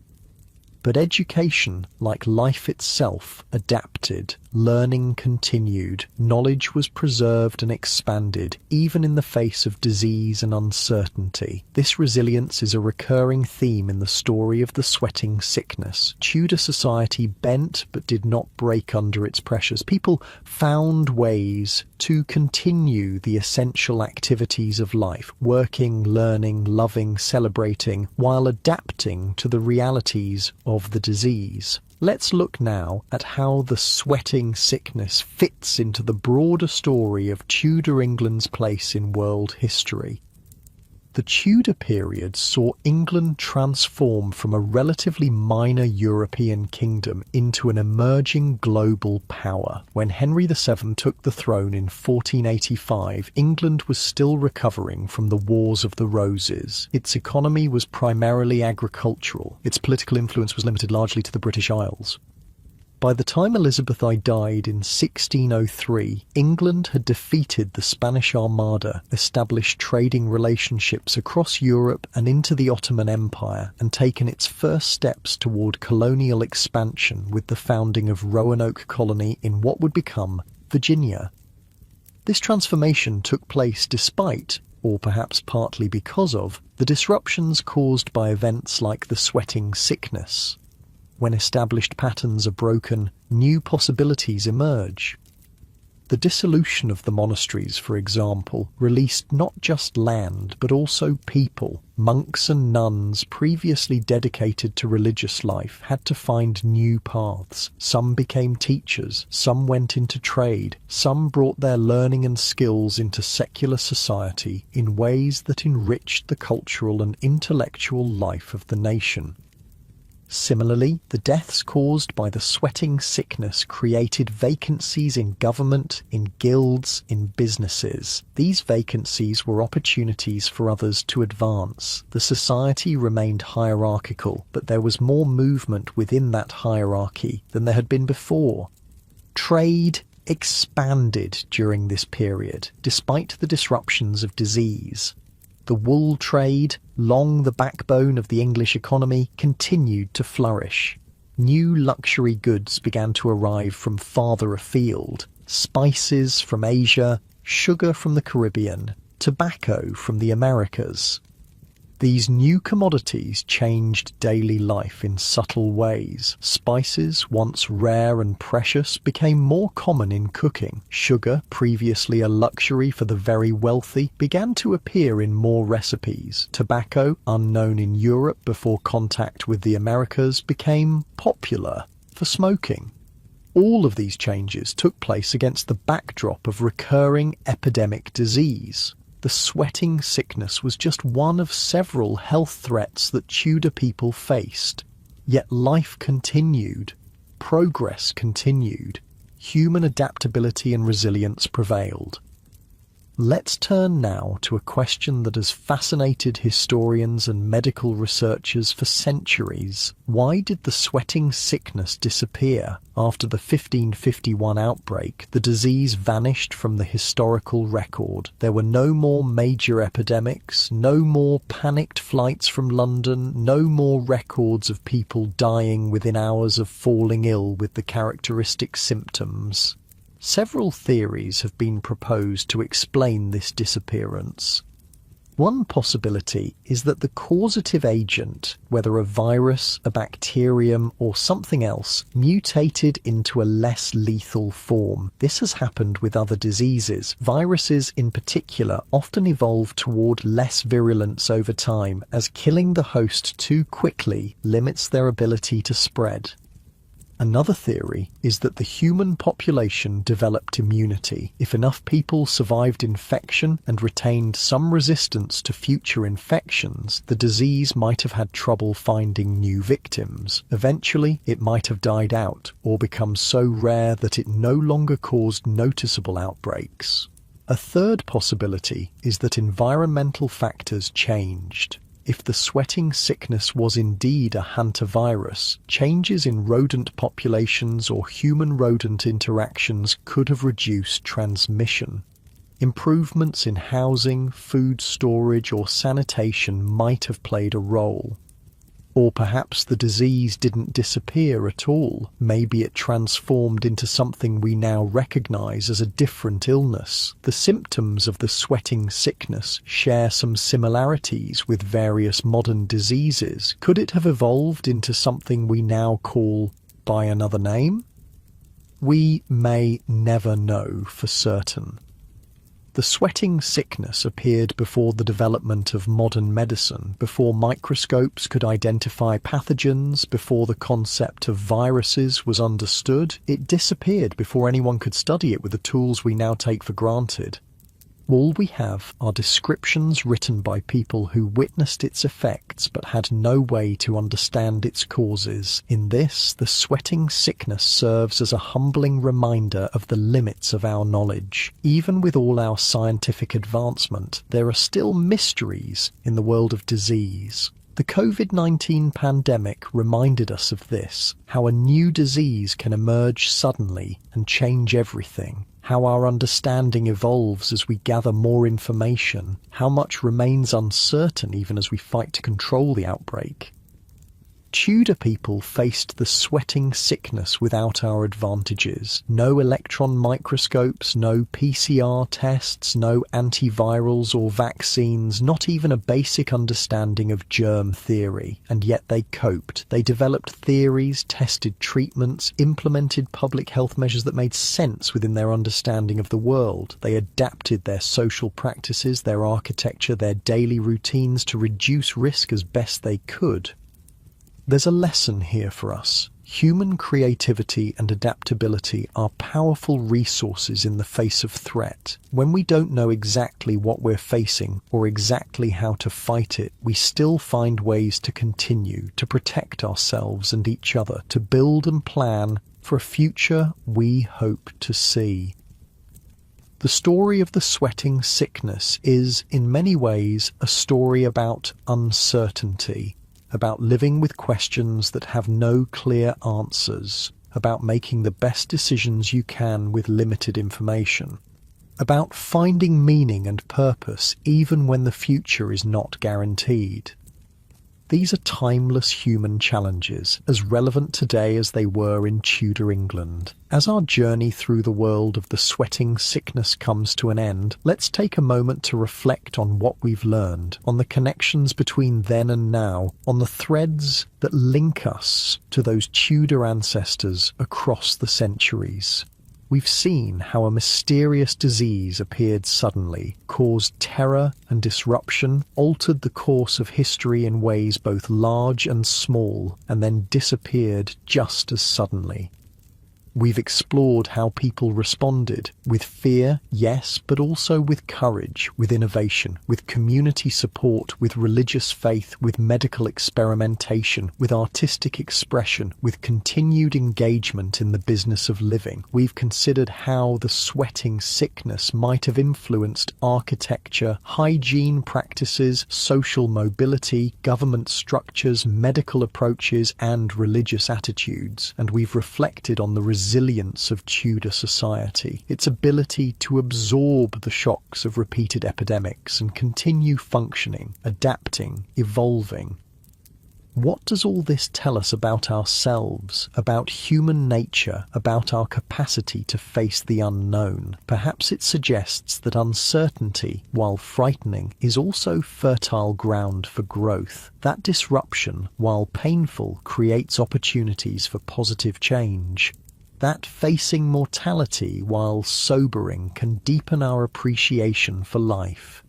But education, like life itself, adapted. Learning continued. Knowledge was preserved and expanded, even in the face of disease and uncertainty. This resilience is a recurring theme in the story of the sweating sickness. Tudor society bent but did not break under its pressures. People found ways to continue the essential activities of life, working, learning, loving, celebrating, while adapting to the realities of the disease. Let's look now at how the sweating sickness fits into the broader story of Tudor England's place in world history. The Tudor period saw England transform from a relatively minor European kingdom into an emerging global power. When Henry VII took the throne in 1485, England was still recovering from the Wars of the Roses. Its economy was primarily agricultural. Its political influence was limited largely to the British Isles. By the time Elizabeth I died in 1603, England had defeated the Spanish Armada, established trading relationships across Europe and into the Ottoman Empire, and taken its first steps toward colonial expansion with the founding of Roanoke Colony in what would become Virginia. This transformation took place despite, or perhaps partly because of, the disruptions caused by events like the sweating sickness. When established patterns are broken, new possibilities emerge. The dissolution of the monasteries, for example, released not just land but also people. Monks and nuns previously dedicated to religious life had to find new paths. Some became teachers, some went into trade, some brought their learning and skills into secular society in ways that enriched the cultural and intellectual life of the nation. Similarly, the deaths caused by the sweating sickness created vacancies in government, in guilds, in businesses. These vacancies were opportunities for others to advance. The society remained hierarchical, but there was more movement within that hierarchy than there had been before. Trade expanded during this period, despite the disruptions of disease. The wool trade, long the backbone of the English economy, continued to flourish. New luxury goods began to arrive from farther afield: spices from Asia, sugar from the Caribbean, tobacco from the Americas. These new commodities changed daily life in subtle ways. Spices, once rare and precious, became more common in cooking. Sugar, previously a luxury for the very wealthy, began to appear in more recipes. Tobacco, unknown in Europe before contact with the Americas, became popular for smoking. All of these changes took place against the backdrop of recurring epidemic disease. The sweating sickness was just one of several health threats that Tudor people faced. Yet life continued, progress continued, human adaptability and resilience prevailed. Let's turn now to a question that has fascinated historians and medical researchers for centuries. Why did the sweating sickness disappear? After the 1551 outbreak, the disease vanished from the historical record. There were no more major epidemics, no more panicked flights from London, no more records of people dying within hours of falling ill with the characteristic symptoms. Several theories have been proposed to explain this disappearance. One possibility is that the causative agent, whether a virus, a bacterium, or something else, mutated into a less lethal form. This has happened with other diseases. Viruses, in particular, often evolve toward less virulence over time, as killing the host too quickly limits their ability to spread. Another theory is that the human population developed immunity. If enough people survived infection and retained some resistance to future infections, the disease might have had trouble finding new victims. Eventually, it might have died out or become so rare that it no longer caused noticeable outbreaks. A third possibility is that environmental factors changed. If the sweating sickness was indeed a hantavirus, changes in rodent populations or human-rodent interactions could have reduced transmission. Improvements in housing, food storage, or sanitation might have played a role. Or perhaps the disease didn't disappear at all. Maybe it transformed into something we now recognize as a different illness. The symptoms of the sweating sickness share some similarities with various modern diseases. Could it have evolved into something we now call by another name? We may never know for certain. The sweating sickness appeared before the development of modern medicine, before microscopes could identify pathogens, before the concept of viruses was understood. It disappeared before anyone could study it with the tools we now take for granted. All we have are descriptions written by people who witnessed its effects but had no way to understand its causes. In this, the sweating sickness serves as a humbling reminder of the limits of our knowledge. Even with all our scientific advancement, there are still mysteries in the world of disease. The COVID-19 pandemic reminded us of this, how a new disease can emerge suddenly and change everything. How our understanding evolves as we gather more information, how much remains uncertain even as we fight to control the outbreak. Tudor people faced the sweating sickness without our advantages. No electron microscopes, no PCR tests, no antivirals or vaccines, not even a basic understanding of germ theory. And yet they coped. They developed theories, tested treatments, implemented public health measures that made sense within their understanding of the world. They adapted their social practices, their architecture, their daily routines to reduce risk as best they could. There's a lesson here for us. Human creativity and adaptability are powerful resources in the face of threat. When we don't know exactly what we're facing or exactly how to fight it, we still find ways to continue, to protect ourselves and each other, to build and plan for a future we hope to see. The story of the sweating sickness is, in many ways, a story about uncertainty, about living with questions that have no clear answers. about making the best decisions you can with limited information, about finding meaning and purpose even when the future is not guaranteed. These are timeless human challenges, as relevant today as they were in Tudor England. As our journey through the world of the sweating sickness comes to an end, let's take a moment to reflect on what we've learned, on the connections between then and now, on the threads that link us to those Tudor ancestors across the centuries. We've seen how a mysterious disease appeared suddenly, caused terror and disruption, altered the course of history in ways both large and small, and then disappeared just as suddenly. We've explored how people responded, with fear, yes, but also with courage, with innovation, with community support, with religious faith, with medical experimentation, with artistic expression, with continued engagement in the business of living. We've considered how the sweating sickness might have influenced architecture, hygiene practices, social mobility, government structures, medical approaches, and religious attitudes. And we've reflected on the resilience of Tudor society, its ability to absorb the shocks of repeated epidemics and continue functioning, adapting, evolving. What does all this tell us about ourselves, about human nature, about our capacity to face the unknown? Perhaps it suggests that uncertainty, while frightening, is also fertile ground for growth. That disruption, while painful, creates opportunities for positive change. That facing mortality, while sobering, can deepen our appreciation for life.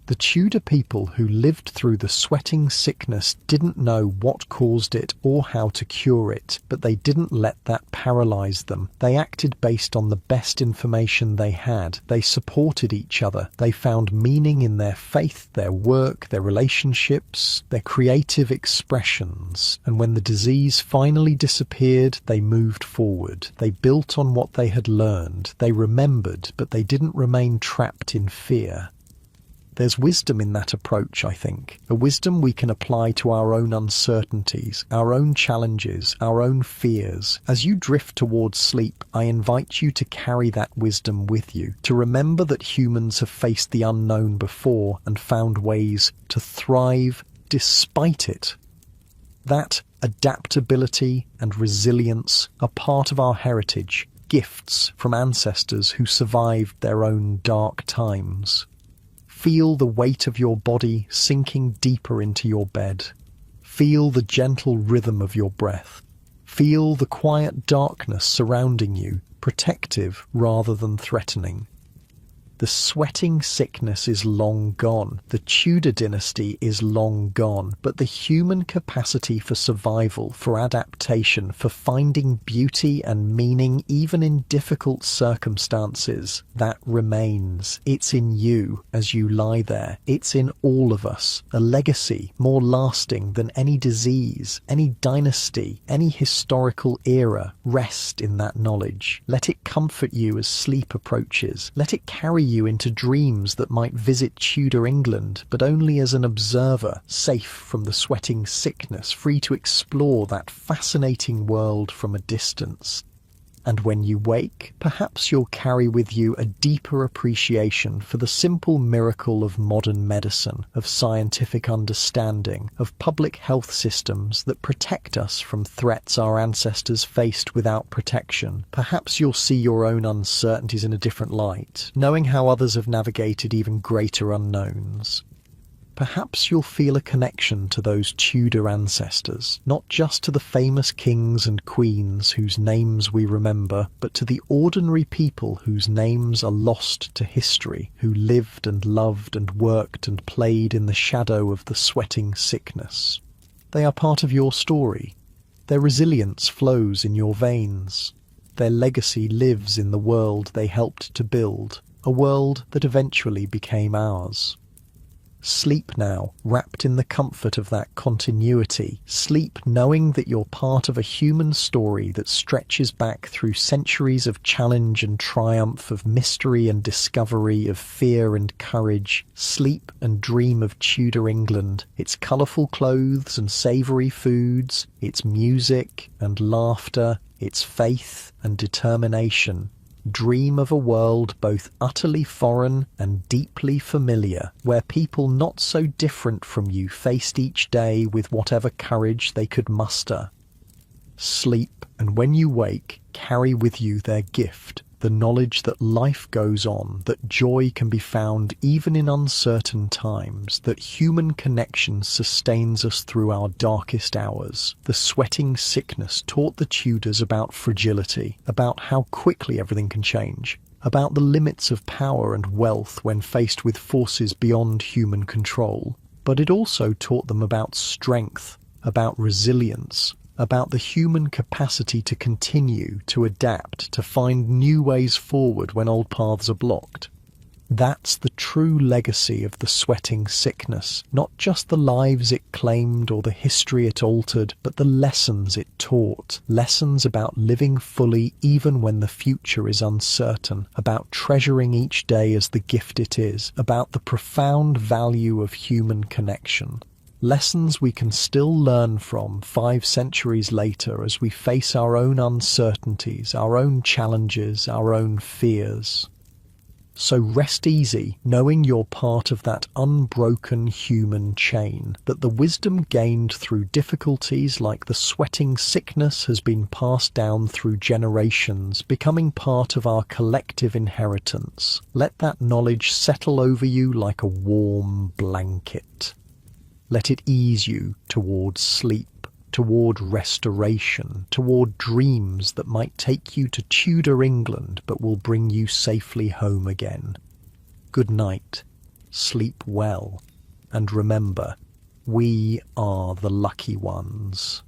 The Tudor people who lived through the sweating sickness didn't know what caused it or how to cure it, but they didn't let that paralyze them. They acted based on the best information they had. They supported each other. They found meaning in their faith, their work, their relationships, their creative expressions. And when the disease finally disappeared, they moved forward. They built on what they had learned. They remembered, but they didn't remain trapped in fear. There's wisdom in that approach, I think, a wisdom we can apply to our own uncertainties, our own challenges, our own fears. As you drift towards sleep, I invite you to carry that wisdom with you, to remember that humans have faced the unknown before and found ways to thrive despite it. That adaptability and resilience are part of our heritage, gifts from ancestors who survived their own dark times. Feel the weight of your body sinking deeper into your bed. Feel the gentle rhythm of your breath. Feel the quiet darkness surrounding you, protective rather than threatening. The sweating sickness is long gone. The Tudor dynasty is long gone. But the human capacity for survival, for adaptation, for finding beauty and meaning even in difficult circumstances, that remains. It's in you as you lie there. It's in all of us. A legacy more lasting than any disease, any dynasty, any historical era. Rest in that knowledge. Let it comfort you as sleep approaches. Let it carry you into dreams that might visit Tudor England, but only as an observer, safe from the sweating sickness, free to explore that fascinating world from a distance. And when you wake, perhaps you'll carry with you a deeper appreciation for the simple miracle of modern medicine, of scientific understanding, of public health systems that protect us from threats our ancestors faced without protection. Perhaps you'll see your own uncertainties in a different light, knowing how others have navigated even greater unknowns. Perhaps you'll feel a connection to those Tudor ancestors, not just to the famous kings and queens whose names we remember, but to the ordinary people whose names are lost to history, who lived and loved and worked and played in the shadow of the sweating sickness. They are part of your story. Their resilience flows in your veins. Their legacy lives in the world they helped to build, a world that eventually became ours. Sleep now, wrapped in the comfort of that continuity. Sleep knowing that you're part of a human story that stretches back through centuries of challenge and triumph, of mystery and discovery, of fear and courage. Sleep and dream of Tudor England, its colourful clothes and savoury foods, its music and laughter, It's faith and determination. Dream of a world both utterly foreign and deeply familiar, where people not so different from you faced each day with whatever courage they could muster. Sleep, and when you wake, carry with you their gift, the knowledge that life goes on, that joy can be found even in uncertain times, that human connection sustains us through our darkest hours. The sweating sickness taught the Tudors about fragility, about how quickly everything can change, about the limits of power and wealth when faced with forces beyond human control. But it also taught them about strength, about resilience, about the human capacity to continue, to adapt, to find new ways forward when old paths are blocked. That's the true legacy of the sweating sickness, not just the lives it claimed or the history it altered, but the lessons it taught, lessons about living fully even when the future is uncertain, about treasuring each day as the gift it is, about the profound value of human connection. Lessons we can still learn from 5 centuries later as we face our own uncertainties, our own challenges, our own fears. So rest easy, knowing you're part of that unbroken human chain, that the wisdom gained through difficulties like the sweating sickness has been passed down through generations, becoming part of our collective inheritance. Let that knowledge settle over you like a warm blanket. Let it ease you toward sleep, toward restoration, toward dreams that might take you to Tudor England but will bring you safely home again. Good night, sleep well, and remember, we are the lucky ones.